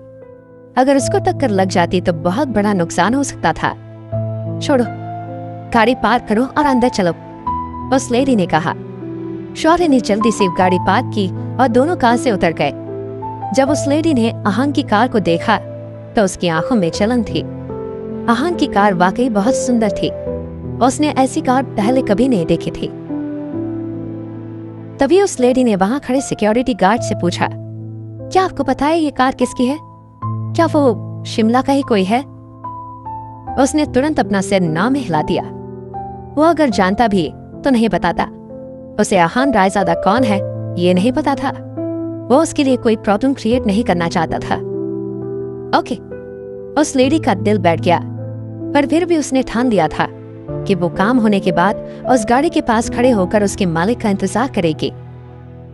अगर उसको टक्कर लग जाती तो बहुत बड़ा नुकसान हो सकता था। छोड़ो, गाड़ी पार्क करो और अंदर चलो, उस लेडी ने कहा। शौर्य ने जल्दी से गाड़ी पार्क की और दोनों कार से उतर गए। जब उस लेडी ने आहान की कार को देखा तो उसकी आंखों में जलन थी। आहान की कार वाकई बहुत सुंदर थी। उसने ऐसी कार पहले कभी नहीं देखी थी। तभी उस लेडी ने वहां खड़े सिक्योरिटी गार्ड से पूछा, क्या आपको पता है ये कार किसकी है? क्या वो शिमला का ही कोई है उसने तुरंत अपना सिर ना में हिला दिया। वो अगर जानता भी तो नहीं बताता। उसे आहान रायजादा कौन है ये नहीं पता था। वो उसके लिए कोई प्रॉब्लम क्रिएट नहीं करना चाहता था। ओके, उस लेडी का दिल बैठ गया, पर फिर भी उसने ठान लिया था कि वो काम होने के बाद उस गाड़ी के पास खड़े होकर उसके मालिक का इंतजार करेगी।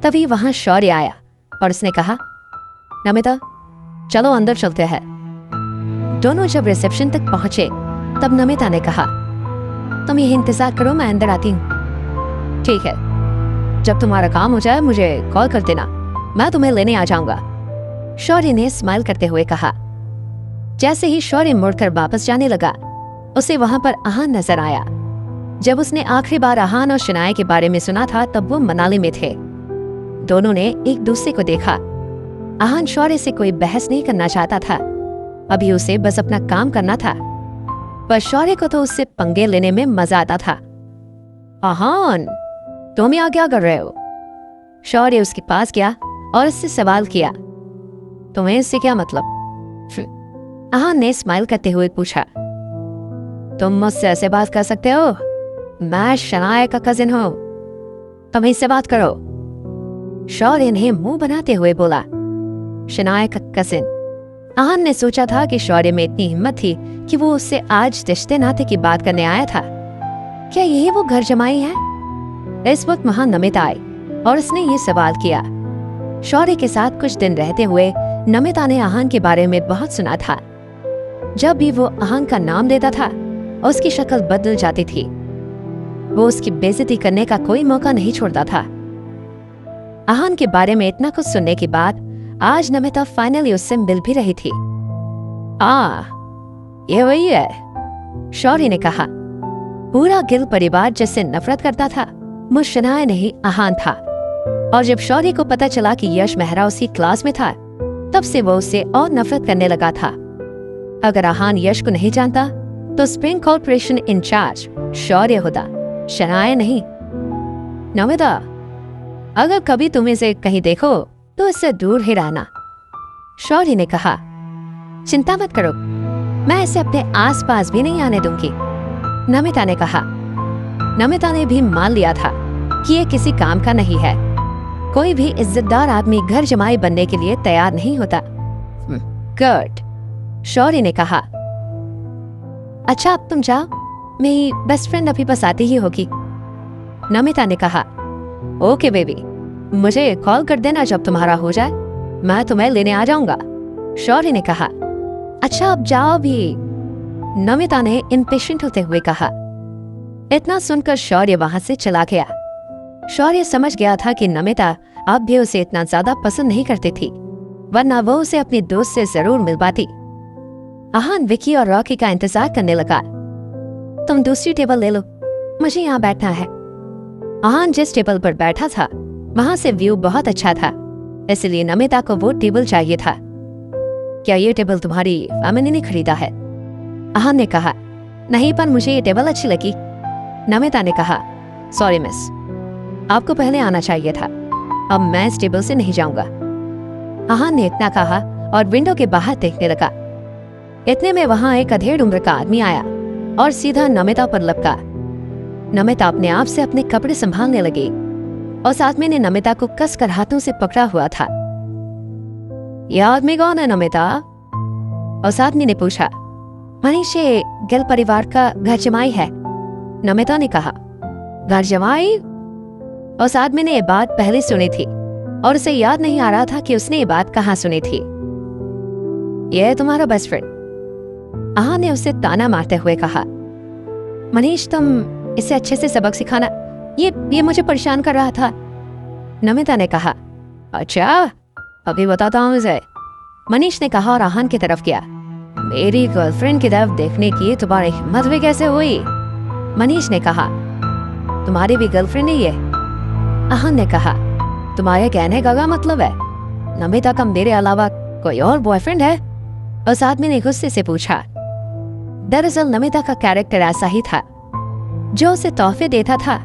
तभी वहां शौर्य आया और उसने कहा, नमिता चलो अंदर चलते हैं। दोनों जब रिसेप्शन तक पहुंचे तब नमिता ने कहा, तुम यही इंतजार करो, मैं अंदर आती हूँ। ठीक है, जब तुम्हारा काम हो जाए मुझे कॉल कर देना, मैं तुम्हें लेने आ जाऊंगा, शौर्य ने स्माइल करते हुए कहा। जैसे ही शौर्य मुड़कर वापस जाने लगा, उसे वहां पर आहान नजर आया। जब उसने आखिरी बार आहान और शनाया के बारे में सुना था तब वो मनाली में थे। दोनों ने एक दूसरे को देखा। आहान शौर्य से कोई बहस नहीं करना चाहता था, अभी उसे बस अपना काम करना था, पर शौर्य को तो उससे पंगे लेने में मजा आता था। आहान, तुम यहाँ क्या कर रहे हो? शौर्य उसके पास गया और उससे सवाल किया, तुम्हें इससे क्या मतलब? आहान ने स्माइल करते हुए पूछा, तुम मुझसे ऐसे बात कर सकते हो? मैं शनाया का कजिन हूं, तुम इससे बात करो। शौर्य ने मुंह बनाते हुए बोला, शनाया का कजिन। आहान ने सोचा था कि शौर्य में इतनी हिम्मत थी कि वो उससे आज रिश्ते नाते की बात करने आया था। क्या यही वो घर जमाई है? इस वक्त वहां नमिता आई और उसने ये सवाल किया। शौर्य के साथ कुछ दिन रहते हुए नमिता ने आहान के बारे में बहुत सुना था। जब भी वो आहान का नाम लेता था उसकी शक्ल बदल जाती थी। वो उसकी बेइज्जती करने का कोई मौका नहीं छोड़ता था। आहान के बारे में इतना कुछ सुनने के बाद आज नमिता फाइनली उससे मिल भी रही थी। ये वही है, शौर्य ने कहा। पूरा गिल परिवार जिससे नफरत करता था वो शनाया नहीं आहान था। और जब शौर्य को पता चला कि यश मेहरा उसकी क्लास में था तब से वो उससे और नफरत करने लगा था। अगर आहान यश को नहीं जानता तो स्प्रिंग कॉर्पोरेशन इंचार्ज शौर्य होता, शनाया नहीं। नमिता, अगर कभी तुम इसे कहीं देखो तो इससे दूर ही रहना, शौर्य ने कहा। चिंता मत करो, मैं इसे अपने आसपास भी नहीं आने दूंगी, नमिता ने कहा। नमिता ने भी मान लिया था कि ये किसी काम का नहीं है। कोई भी इज्जतदार आदमी घर जमाई बनने के लिए तैयार नहीं होता। गुड, शौर्य ने कहा। अच्छा अब तुम जाओ, मेरी बेस्ट फ्रेंड अभी बस आती ही होगी, नमिता ने कहा। ओके बेबी, मुझे कॉल कर देना जब तुम्हारा हो जाए, मैं तुम्हें लेने आ जाऊंगा, शौर्य ने कहा। अच्छा अब जाओ भी, नमिता ने इम्पेशेंट होते हुए कहा। इतना सुनकर शौर्य वहां से चला गया। शौर्य समझ गया था कि नमिता अब भी उसे इतना ज्यादा पसंद नहीं करती थी, वरना वो उसे अपनी दोस्त से जरूर मिल पाती। आहान विकी और रॉकी का इंतजार करने लगा। तुम दूसरी टेबल ले लो, मुझे यहाँ बैठना है। आहान जिस टेबल पर बैठा था वहां से व्यू बहुत अच्छा था, इसलिए नमिता को वो टेबल चाहिए था। क्या ये टेबल तुम्हारी फैमिली ने खरीदा है? आहान ने कहा। नहीं, पर मुझे ये टेबल अच्छी लगी, नमिता ने कहा। सॉरी मिस, आपको पहले आना चाहिए था, अब मैं इस टेबल से नहीं जाऊंगा। आहान ने इतना कहा और विंडो के बाहर देखने लगा। इतने में वहां एक अधेड़ उम्र का आदमी आया और सीधा नमिता पर लपका। नमिता अपने आप से अपने कपड़े संभालने लगी। उस आदमी ने नमिता को कसकर हाथों से पकड़ा हुआ था। यह आदमी कौन है नमिता? उस आदमी ने पूछा। मनीष ये गिल परिवार का घर जमाई है, नमिता ने कहा। घर जमाई? उस आदमी ने ये बात पहले सुनी थी और उसे याद नहीं आ रहा था कि उसने ये बात कहाँ सुनी थी। यह है तुम्हारा बेस्ट फ्रेंड, आहान ने उसे ताना मारते हुए कहा। मनीष तुम इसे अच्छे से सबक सिखाना, ये मुझे परेशान कर रहा था, नमिता ने कहा। अच्छा अभी बताता हूँ इसे, मनीष ने कहा और आहान की तरफ गया। मेरी गर्लफ्रेंड की तरफ देखने की तुम्हारी हिम्मत भी कैसे हुई? मनीष ने कहा। तुम्हारी भी गर्लफ्रेंड ही है, आहान ने कहा। तुम्हारे कहने का क्या मतलब है? नमिता का मेरे अलावा कोई और बॉयफ्रेंड है? उस आदमी ने गुस्से से पूछा। दरअसल नमिता का कैरेक्टर ऐसा ही था, जो उसे तोहफे देता था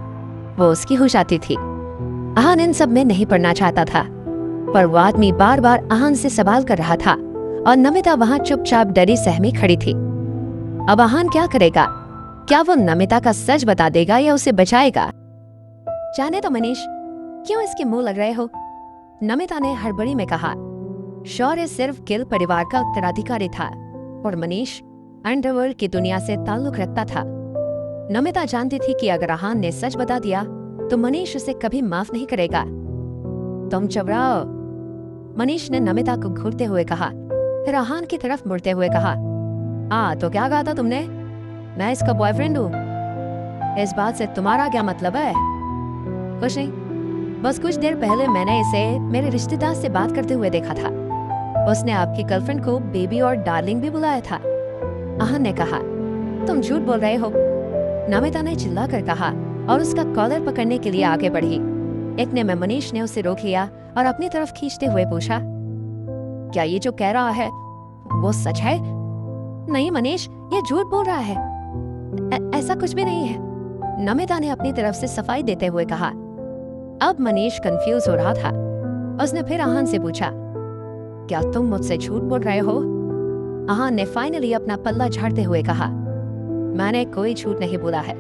वो उसकी हो जाती थी। आहान इन सब में नहीं पड़ना चाहता था, पर वो आदमी बार बार आहान से सवाल कर रहा था और नमिता वहां चुपचाप डरी सहमी खड़ी थी। अब आहान क्या करेगा? क्या वो नमिता का सच बता देगा या उसे बचाएगा? जाने तो मनीष, क्यों इसके मुंह लग रहे हो? नमिता ने हड़बड़ी में कहा। शौर्य सिर्फ गिल परिवार का उत्तराधिकारी था और मनीष अंडरवर्ल्ड की दुनिया से ताल्लुक रखता था। नमिता जानती थी कि अगर आहान ने सच बता दिया तो मनीष उसे कभी माफ नहीं करेगा। तुम चबराओ, मनीष ने नमिता को घूरते हुए कहा, फिर आहान की तरफ मुड़ते हुए कहा, तो क्या कहा था तुमने? मैं इसका बॉयफ्रेंड हूँ। इस बात से तुम्हारा क्या मतलब है? कुछ नहीं, बस कुछ देर पहले मैंने इसे मेरे रिश्तेदार से बात करते हुए देखा था। उसने आपकी गर्लफ्रेंड को बेबी और डार्लिंग भी बुलाया था। आहान ने कहा, तुम झूठ बोल रहे हो, नमिता ने चिल्लाकर कहा और उसका कॉलर पकड़ने के लिए आगे बढ़ी। इतने में मनीष ने उसे रोक लिया और अपनी तरफ खींचते हुए पूछा, क्या ये जो कह रहा है वो सच है? नहीं मनीष, ये झूठ बोल रहा है। ऐसा कुछ भी नहीं है, नमिता ने अपनी तरफ से सफाई देते हुए कहा। अब मनीष कंफ्यूज हो रहा था। उसने फिर आहान से पूछा, क्या तुम मुझसे झूठ बोल रहे हो? आहान ने फाइनली अपना पल्ला झाड़ते हुए कहा, मैंने कोई झूठ नहीं बोला है।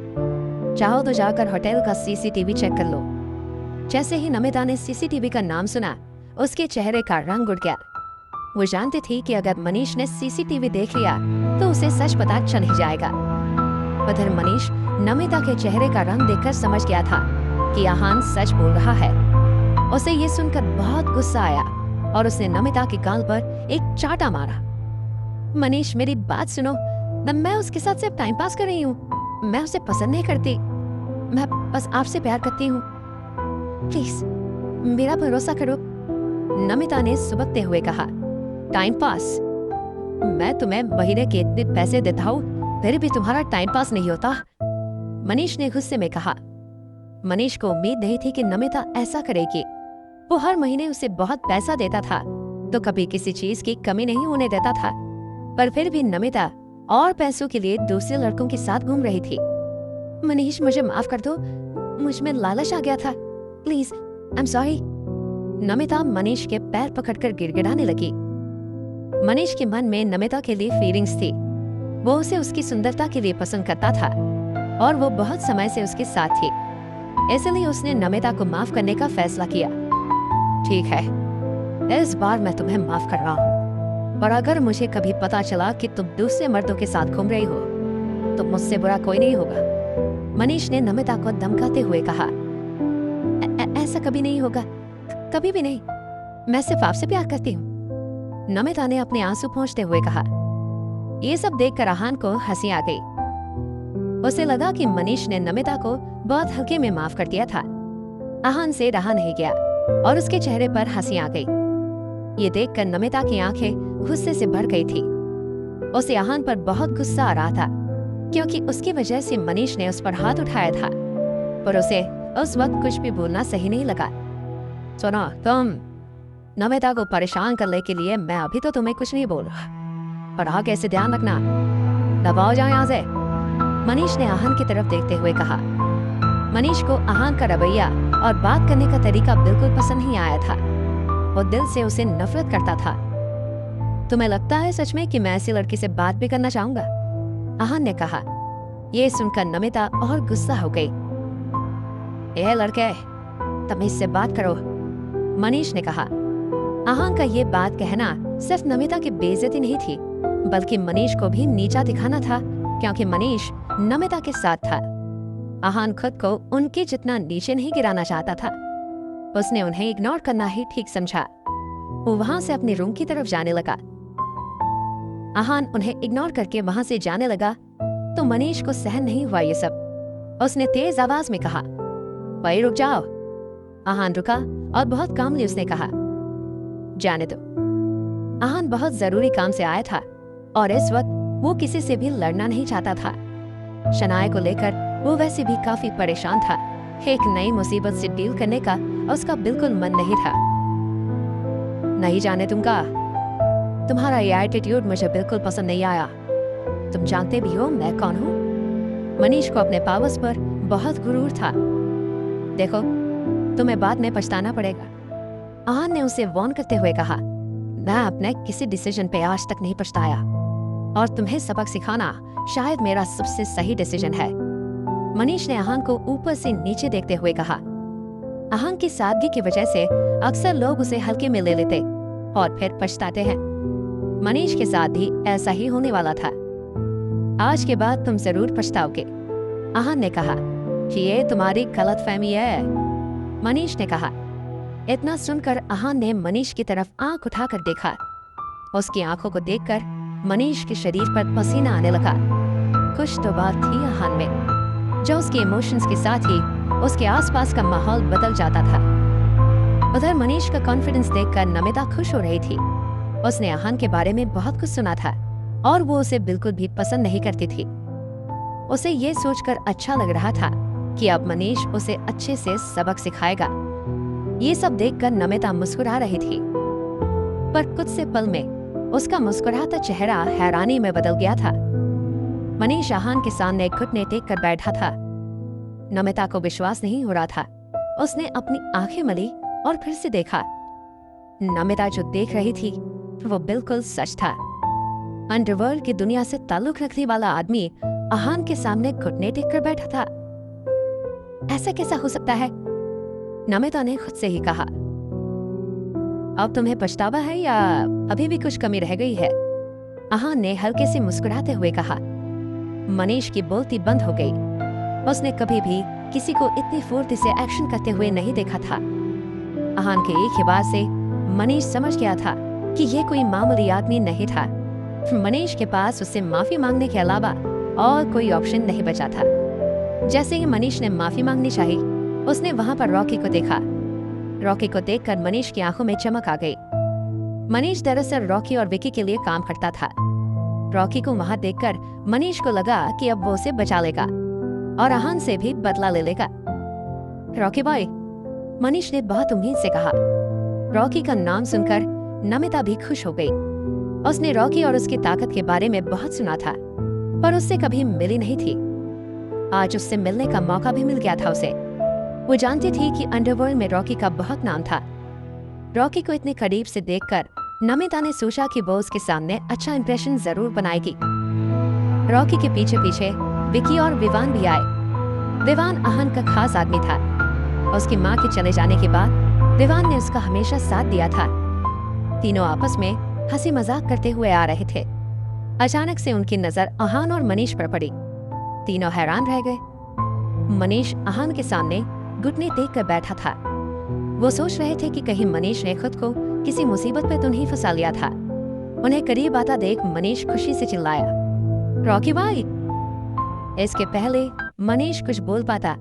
चाहो तो जाकर होटल का सीसीटीवी चेक कर लो। जैसे ही नमिता ने सीसीटीवी का नाम सुना, उसके चेहरे का रंग उड़ गया। वो जानती थी कि अगर मनीष ने सीसीटीवी देख लिया तो उसे सच पता चल ही जाएगा। उधर मनीष नमिता के चेहरे का रंग देखकर समझ गया था कि आहान सच बोल रहा है। उसे ये सुनकर बहुत गुस्सा आया और उसने नमिता के गाल पर एक चाटा मारा। मनीष, मेरी बात सुनो, मैं उसके साथ सिर्फ टाइम पास कर रही हूँ। मैं उसे पसंद नहीं करती, मैं बस आपसे प्यार करती हूँ। प्लीज मेरा भरोसा करो, नमिता ने सुबकते हुए कहा। Time pass? मैं तुम्हें महीने के इतने पैसे देता हूँ, फिर भी तुम्हारा टाइम पास नहीं होता, मनीष ने गुस्से में कहा। मनीष को उम्मीद नहीं थी कि नमिता ऐसा करेगी। वो हर महीने उसे बहुत पैसा देता था तो कभी किसी चीज की कमी नहीं होने देता था, पर फिर भी नमिता और पैसों के लिए दूसरे लड़कों के साथ घूम रही थी। मनीष, मुझे माफ कर दो, मुझ में लालच आ गया था, please, I am sorry. Namita Manish के पैर पकड़कर गिड़गिड़ाने लगी। मनीष के मन में नमिता के लिए फीलिंग्स थी। वो उसे उसकी सुंदरता के लिए पसंद करता था और वो बहुत समय से उसके साथ थी, इसलिए उसने नमिता को माफ करने का फैसला किया। ठीक है, इस बार मैं तुम्हें माफ कर रहा हूँ, पर अगर मुझे कभी पता चला कि तुम दूसरे मर्दों के साथ घूम रही हो तो मुझसे बुरा कोई नहीं होगा, मनीष ने नमिता को धमकाते हुए कहा। ऐसा कभी नहीं होगा, कभी भी नहीं, मैं सिर्फ आपसे प्यार करती हूँ, नमिता ने अपने आंसू पोंछते हुए कहा। ये सब देखकर आहान को हंसी आ गई। उसे लगा कि मनीष ने नमिता को बहुत हल्के में माफ कर दिया था। आहान से रहा नहीं गया और उसके चेहरे पर हंसी आ गई। ये देखकर नमिता की आंखें गुस्से से भर गई थी। उसे आहान पर बहुत गुस्सा आ रहा था क्योंकि उसकी वजह से मनीष ने उस पर हाथ उठाया था, पर उसे उस वक्त कुछ भी बोलना सही नहीं लगा। सुनो तुम, नमिता को परेशान करने के लिए मैं अभी तो तुम्हें कुछ नहीं बोल रहा, पर आगे से ध्यान रखना, दबाओ जाओ यहाँ से, मनीष ने आहान की तरफ देखते हुए कहा। मनीष को आहान का रवैया और बात करने का तरीका बिल्कुल पसंद नहीं आया था। वो दिल से उसे नफरत करता था। तुम्हें लगता है सच में कि मैं ऐसी लड़की से बात भी करना चाहूंगा? आहान ने कहा। ये सुनकर नमिता और गुस्सा हो गई। ए लड़के, तमीज से बात करो, मनीष ने कहा। आहान का ये बात कहना सिर्फ नमिता की बेइज्जती नहीं थी, बल्कि मनीष को भी नीचा दिखाना था, क्योंकि मनीष नमिता के साथ था। आहान खुद को उनके जितना नीचे नहीं गिराना चाहता था। उसने उन्हें इग्नोर करना ही ठीक समझा। वो वहां से अपने रूम की तरफ जाने लगा। आहान उन्हें इग्नोर करके वहां से जाने लगा तो मनीष को सहन नहीं हुआ ये सब। उसने तेज आवाज में कहा, भाई रुक जाओ। आहान रुका और बहुत कामली उसने कहा, जाने दो। आहान बहुत जरूरी काम से आया था और इस वक्त वो किसी से भी लड़ना नहीं चाहता था। शनाया को लेकर वो वैसे भी काफी परेशान था। एक नई मुसीबत से डील करने का उसका बिल्कुल मन नहीं था। नहीं जाने दूंगा। तुम्हारा ये एटीट्यूड मुझे बिल्कुल पसंद नहीं आया। तुम जानते भी हो मैं कौन हूँ। मनीष को अपने पावर्स पर बहुत गुरूर था। देखो, तुम्हें बाद में पछताना पड़ेगा, आहान ने उसे वार्न करते हुए कहा। मैं अपने किसी डिसीजन पे आज तक नहीं पछताया और तुम्हें सबक सिखाना शायद मेरा सबसे सही डिसीजन है। मनीष ने आहान को ऊपर से नीचे देखते हुए कहा। आहान की सादगी की वजह से अक्सर लोग उसे हल्के में ले लेते और फिर पछताते हैं। मनीष के साथ भी ऐसा ही होने वाला था। आज के बाद तुम जरूर पछताओगे, आहान ने कहा। कि ये तुम्हारी गलतफहमी है, मनीष ने कहा। इतना सुनकर आहान ने मनीष की तरफ आंख उठाकर देखा। उसकी आंखों को देखकर मनीष के शरीर पर पसीना आने लगा। कुछ तो बात थी आहान में, जो उसके इमोशंस के साथ ही उसके आसपास का माहौल बदल जाता था। उधर मनीष का कॉन्फिडेंस देखकर नमिता खुश हो रही थी। उसने आहान के बारे में बहुत कुछ सुना था और वो उसे बिल्कुल भी पसंद नहीं करती थी। उसे ये सोचकर अच्छा लग रहा था कि अब मनीष उसे अच्छे से सबक सिखाएगा। ये सब देखकर नमिता मुस्कुरा रही थी, पर कुछ से पल में उसका मुस्कुराता चेहरा हैरानी में बदल गया था। मनीष आहान के सामने घुटने टेक कर बैठा था। नमिता को विश्वास नहीं हो रहा था। उसने अपनी आंखें मली और फिर से देखा। नमिता जो देख रही थी वो बिल्कुल सच था। अंडरवर्ल्ड की दुनिया से ताल्लुक रखने वाला आदमी आहान के सामने घुटने टेक कर बैठा था। ऐसा कैसा हो सकता है? नमिता ने खुद से ही कहा। अब तुम्हें पछतावा है या अभी भी कुछ कमी रह गई है? आहान ने हल्के से मुस्कुराते हुए कहा। मनीष की बोलती बंद हो गई। उसने कभी भी किसी को इतनी फुर्ती से एक्शन करते हुए नहीं देखा था। आहान के एक ही बात से मनीष समझ गया था कि ये कोई मामूली आदमी नहीं था। मनीष के पास उससे माफी मांगने के अलावा और कोई ऑप्शन नहीं बचा था। जैसे ही मनीष ने माफी मांगनी चाही, उसने वहां पर रॉकी को देखा। रॉकी को देखकर मनीष की आंखों में चमक आ गई। मनीष दरअसल रॉकी और विकी के लिए काम करता था। रॉकी को वहां देखकर मनीष को लगा कि अब वो उसे बचा लेगा और आहान से भी बदला ले लेगा। रॉकी बॉय, मनीष ने बहुत उम्मीद से कहा। रॉकी का नाम सुनकर नमिता भी खुश हो गई। उसने रॉकी और उसकी ताकत के बारे में बहुत सुना था, पर उससे कभी मिली नहीं थी। आज उससे मिलने का मौका भी मिल गया था उसे। वो जानती थी कि अंडरवर्ल्ड में रॉकी का बहुत नाम था। रॉकी को इतने करीब से देखकर नमिता ने सोचा कि वो उसके सामने अच्छा इंप्रेशन जरूर बनाएगी। रॉकी के पीछे पीछे विकी और विवान भी आए। विवान आहान का खास आदमी था। उसकी माँ के चले जाने के बाद विवान ने उसका हमेशा साथ दिया था। तीनों आपस में हंसी मजाक करते हुए आ रहे थे। अचानक से उनकी नजर आहान और मनीष पर पड़ी। तीनों हैरान रह गए। मनीष आहान के सामने घुटने टेक कर बैठा था। वो सोच रहे थे कि कहीं मनीष ने खुद को किसी मुसीबत पे तो नहीं फंसा लिया था। उन्हें करीब आता देख मनीष खुशी से चिल्लाया, रॉकी भाई। इसके पहले मनीष कुछ बोल पाता,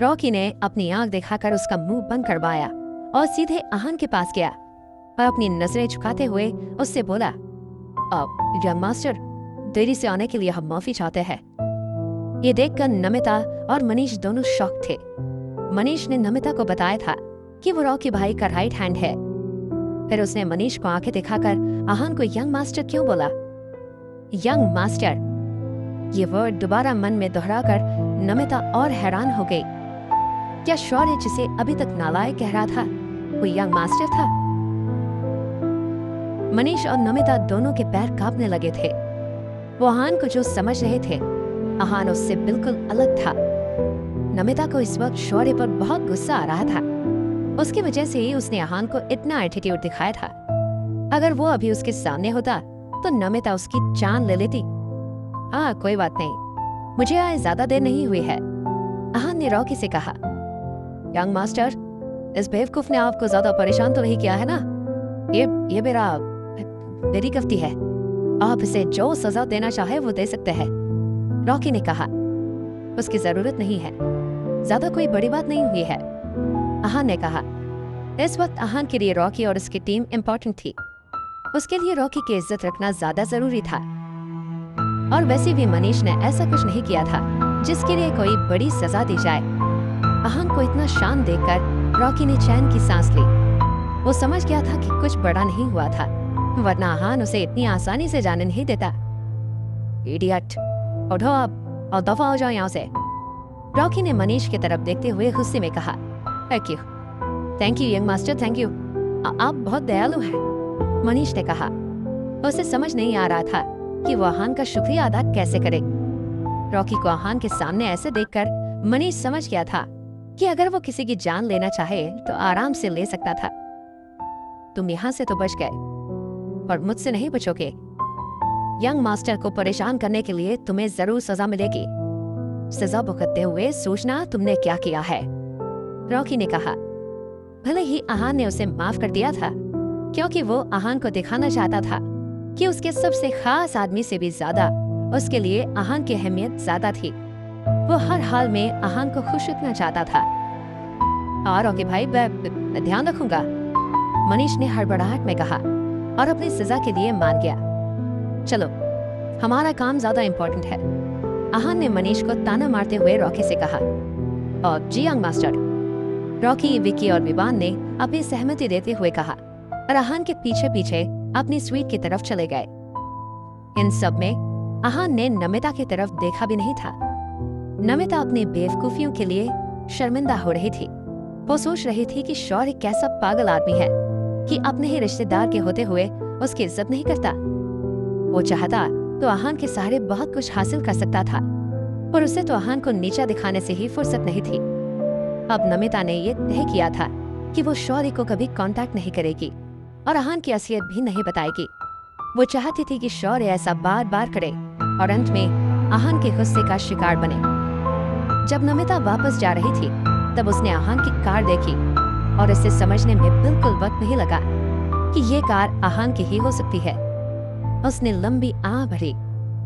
रॉकी ने अपनी आंख दिखाकर उसका मुंह बंद करवाया और सीधे आहान के पास गया और अपनी नजरें झुकाते हुए उससे बोला, अब यंग मास्टर, देरी से आने के लिए हम माफी चाहते हैं। ये देखकर नमिता और मनीष दोनों शॉक थे। मनीष ने नमिता को बताया था कि वो रॉकी भाई का राइट हैंड है। फिर उसने मनीष को आंखें दिखाकर आहान को यंग मास्टर क्यों बोला। यंग मास्टर, ये वर्ड दोबारा मन में दोहराकर नमिता और हैरान हो गई। क्या शौर्य जिसे अभी तक नालायक कह रहा था वो यंग मास्टर था? मनीष और नमिता दोनों के पैर कांपने लगे थे। वो आहान को जो समझ रहे थे, आहान उससे बिल्कुल अलग था। नमिता को इस वक्त शौर्य पर बहुत गुस्सा आ रहा था। उसकी वजह से ही उसने आहान को इतना एटीट्यूड दिखाया था। अगर वो अभी उसके सामने होता तो नमिता उसकी जान ले लेती। हाँ, कोई बात नहीं, मुझे आए ज्यादा देर नहीं हुई है, आहान ने रॉकी से कहा। यंग मास्टर, इस बेवकूफ ने आपको ज्यादा परेशान तो नहीं किया है ना? ये मेरी गलती है। आप इसे जो सजा देना चाहे वो दे सकते हैं, रॉकी ने कहा। उसकी जरूरत नहीं है, ज्यादा कोई बड़ी बात नहीं हुई है, आहान ने कहा। इस वक्त आहान के लिए रॉकी और उसकी टीम इम्पोर्टेंट थी। उसके लिए रॉकी की इज्जत रखना ज्यादा जरूरी था। और वैसे भी मनीष ने ऐसा कुछ नहीं किया था जिसके लिए कोई बड़ी सजा दी जाए। आहान को इतना शांत देखकर रॉकी ने चैन की सांस ली। वो समझ गया था कि कुछ बड़ा नहीं हुआ था, वरना आहान उसे इतनी आसानी से जाने नहीं देता। इडियट, उठो आप और दफा हो जाओ यहाँ से, रॉकी ने मनीष की तरफ देखते हुए गुस्से में कहा। Thank you young master, thank you. आप बहुत दयालु हैं, मनीष ने कहा। उसे समझ नहीं आ रहा था कि वो आहान का शुक्रिया अदा कैसे करे। रॉकी को आहान के सामने ऐसे देखकर मनीष समझ गया था कि अगर वो किसी की जान लेना चाहे तो आराम से ले सकता था। तुम यहाँ से तो बच गए और मुझसे नहीं बचोगे। यंग मास्टर को परेशान करने के लिए तुम्हें जरूर सजा मिलेगी। सजा भुगतते हुए सोचना तुमने क्या किया है। रॉकी ने कहा। भले ही आहान ने उसे माफ कर दिया था, क्योंकि वो आहान को दिखाना चाहता था कि उसके सबसे खास आदमी से भी ज्यादा उसके लिए आहान की अहमियत ज्यादा थी। वो हर हाल में आहान को खुश रखना चाहता था। और रॉकी भाई, मैं ध्यान रखूंगा, मनीष ने हड़बड़ाहट में कहा और अपनी सजा के लिए मान गया। चलो, हमारा काम ज्यादा इम्पोर्टेंट है, आहान ने मनीष को ताना मारते हुए रॉकी से कहा। और जी यंग मास्टर, रॉकी, विकी और विवान ने अपनी सहमति देते हुए कहा और आहान के पीछे पीछे अपनी स्वीट की तरफ चले गए। इन सब में आहान ने नमिता की तरफ देखा भी नहीं था। नमिता अपनी बेवकूफियों के लिए शर्मिंदा हो रही थी। वो सोच रही थी कि शौर्य कैसा पागल आदमी है कि अपने ही रिश्तेदार के होते हुए उसकी इज्जत नहीं करता। वो चाहता तो आहान के सहारे बहुत कुछ हासिल कर सकता था, पर उसे तो आहान को नीचा दिखाने से ही फुर्सत नहीं थी। अब नमिता ने ये तय किया था कि वो शौर्य को कभी कांटेक्ट नहीं करेगी और आहान की असलियत भी नहीं बताएगी। वो चाहती थी कि शौर्य ऐसा बार बार करे और अंत में आहान के गुस्से का शिकार बने। जब नमिता वापस जा रही थी तब उसने आहान की कार देखी और इसे समझने में बिल्कुल वक्त नहीं लगा कि ये कार आहान की ही हो सकती है। उसने लंबी आह भरी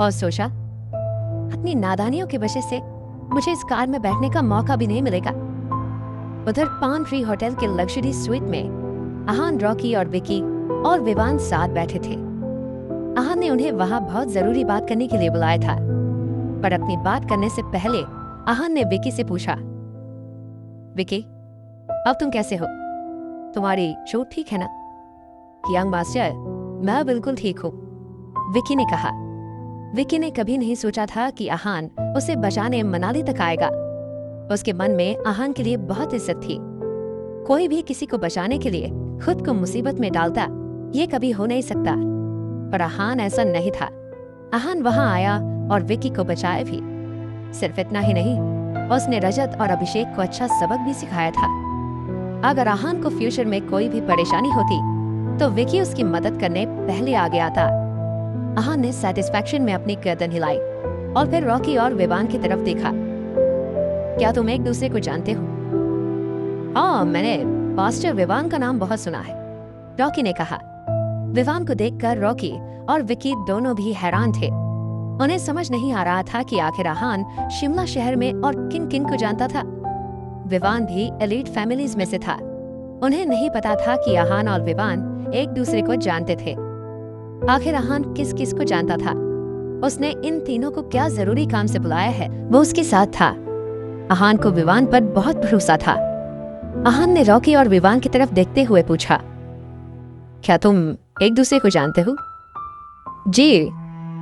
और सोचा, अपनी नादानियों की वजह से मुझे इस कार में बैठने का मौका भी नहीं मिलेगा। उधर पाम ट्री होटल के लग्जरी स्वीट में आहान, रॉकी और विकी और विवान साथ बैठे थे। आहान ने उन्हें वहां बहुत जरूरी बात करने के लिए बुलाया था, पर अपनी बात करने से पहले आहान ने विकी से पूछा, विकी, अब तुम कैसे हो? तुम्हारी चोट ठीक है ना? यंग मास्टर, मैं बिल्कुल ठीक हूँ, विकी ने कहा। विकी ने कभी नहीं सोचा था कि आहान उसे बचाने मनाली तक आएगा। उसके मन में आहान के लिए बहुत इज्जत थी। कोई भी किसी को बचाने के लिए खुद को मुसीबत में डालता, ये कभी हो नहीं सकता, पर आहान ऐसा नहीं था। आहान वहां आया और विकी को बचाया भी। सिर्फ इतना ही नहीं, उसने रजत और अभिषेक को अच्छा सबक भी सिखाया था। अगर आहान को फ्यूचर में कोई भी परेशानी होती तो विकी उसकी मदद करने पहले आ गया था। आहान ने सेटिस्फैक्शन में अपनी गर्दन हिलाई और फिर रॉकी और विवान की तरफ देखा। क्या तुम एक दूसरे को जानते हो? हाँ, मैंने मास्टर विवान का नाम बहुत सुना है, रॉकी ने कहा। विवान को देखकर रॉकी और विकी दोनों भी हैरान थे। उन्हें समझ नहीं आ रहा था कि आखिर आहान शिमला शहर में और किन किन को जानता था। विवान भी एलीट फैमिलीज में से था। उन्हें नहीं पता था कि आहान और विवान एक दूसरे को जानते थे। आखिर आहान किस किस को जानता था? उसने इन तीनों को क्या जरूरी काम से बुलाया है, वो उसके साथ था। आहान को विवान पर बहुत भरोसा था। आहान ने रॉकी और विवान की तरफ देखते हुए पूछा, क्या तुम एक दूसरे को जानते हो? जी,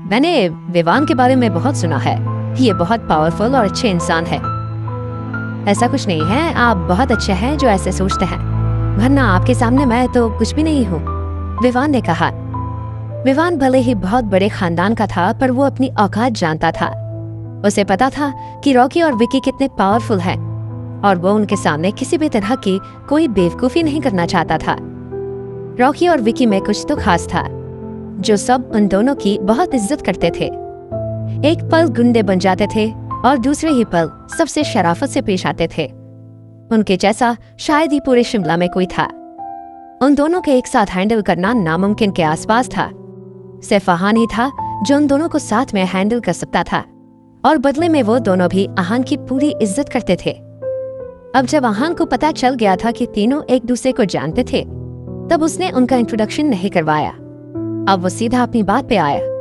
मैंने विवान के बारे में बहुत सुना है। ये बहुत पावरफुल और अच्छे इंसान है। ऐसा कुछ नहीं है, आप बहुत अच्छे हैं जो ऐसे सोचते हैं, वरना आपके सामने मैं तो कुछ भी नहीं हूँ, विवान ने कहा। विवान भले ही बहुत बड़े खानदान का था, पर वो अपनी औकात जानता था। उसे पता था कि रॉकी और विकी कितने पावरफुल हैं और वो उनके सामने किसी भी तरह की कोई बेवकूफी नहीं करना चाहता था। रॉकी और विकी में कुछ तो खास था, जो सब उन दोनों की बहुत इज्जत करते थे। एक पल गुंडे बन जाते थे और दूसरे ही पल सबसे शराफत से पेश आते थे। उनके जैसा शायद ही पूरे शिमला में कोई था। उन दोनों के एक साथ हैंडल करना नामुमकिन के आसपास था। सिर्फ आहान ही था जो उन दोनों को साथ में हैंडल कर सकता था, और बदले में वो दोनों भी आहान की पूरी इज्जत करते थे। अब जब आहान को पता चल गया था कि तीनों एक दूसरे को जानते थे, तब उसने उनका इंट्रोडक्शन नहीं करवाया। अब वो सीधा अपनी बात पे आया।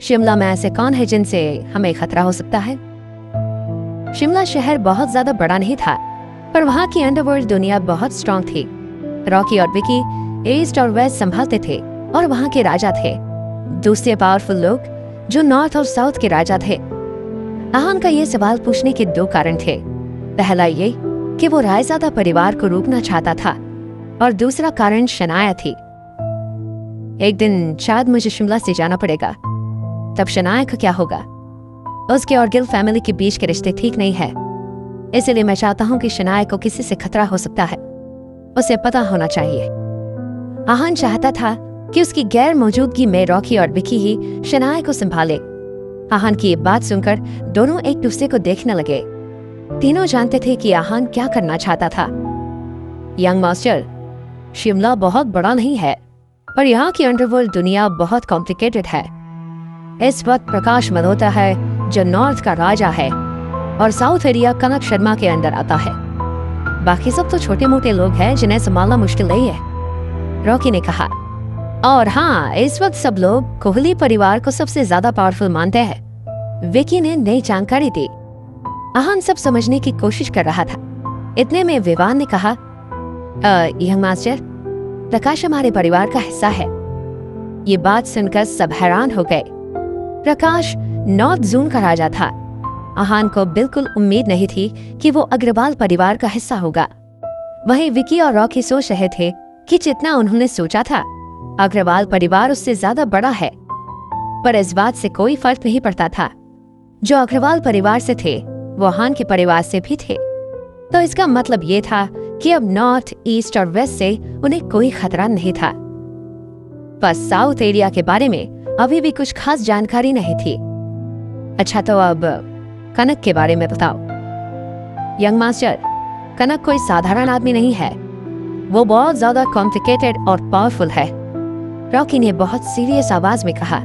शिमला में ऐसे कौन है जिनसे हमें खतरा हो सकता है? शिमला शहर बहुत ज्यादा बड़ा नहीं था, पर वहाँ की अंडरवर्ल्ड दुनिया बहुत स्ट्रॉन्ग थी। रॉकी और विकी ईस्ट और वेस्ट संभालते थे और वहाँ के राजा थे। दूसरे पावरफुल लोग जो नॉर्थ और साउथ के राजा थे। आहान का ये सवाल पूछने के दो कारण थे। पहला ये कि वो रायजादा परिवार को रोकना चाहता था, और दूसरा कारण शनाया थी। एक दिन शायद मुझे शिमला से जाना पड़ेगा, तब शनाया का क्या होगा? उसके और गिल फैमिली के बीच के रिश्ते ठीक नहीं है, इसलिए मैं चाहता हूं कि शनाया को किसी से खतरा हो सकता है, उसे पता होना चाहिए। आहान चाहता था कि उसकी गैर मौजूदगी में रॉकी और विकी ही शनाया को संभाले। आहान की ये बात सुनकर दोनों एक दूसरे को देखने लगे। तीनों जानते थे कि आहान क्या करना चाहता था। यंग मास्टर, शिमला बहुत बड़ा नहीं है, पर यहाँ की अंडरवर्ल्ड दुनिया बहुत कॉम्प्लिकेटेड है। इस वक्त प्रकाश मल्होत्रा है जो नॉर्थ का राजा है, और साउथ एरिया कनक शर्मा के अंदर आता है। बाकी सब तो छोटे मोटे लोग हैं जिन्हें संभालना मुश्किल नहीं है, रॉकी ने कहा। और हाँ, इस वक्त सब लोग कोहली परिवार को सबसे ज्यादा पावरफुल मानते हैं, विकी ने नई जानकारी दी। आहान सब समझने की कोशिश कर रहा था। इतने में विवान ने कहा, यंग मास्टर, प्रकाश हमारे परिवार का हिस्सा है। ये बात सुनकर सब हैरान हो गए। प्रकाश नॉर्थ जोन का राजा था। आहान को बिल्कुल उम्मीद नहीं थी कि वो अग्रवाल परिवार का हिस्सा होगा। वहीं विकी और रॉकी सोच रहे थे कि जितना उन्होंने सोचा था, अग्रवाल परिवार उससे ज्यादा बड़ा है। पर इस बात से कोई फर्क नहीं पड़ता था। जो अग्रवाल परिवार से थे वो आहान के परिवार से भी थे। तो इसका मतलब ये था कि अब नॉर्थ, ईस्ट और वेस्ट से उन्हें कोई खतरा नहीं था। बस साउथ एरिया के बारे में अभी भी कुछ खास जानकारी नहीं थी। अच्छा, तो अब कनक के बारे में बताओ। यंग मास्टर, कनक कोई साधारण आदमी नहीं है, वो बहुत ज्यादा कॉम्प्लिकेटेड और पावरफुल है, रॉकी ने बहुत सीरियस आवाज में कहा।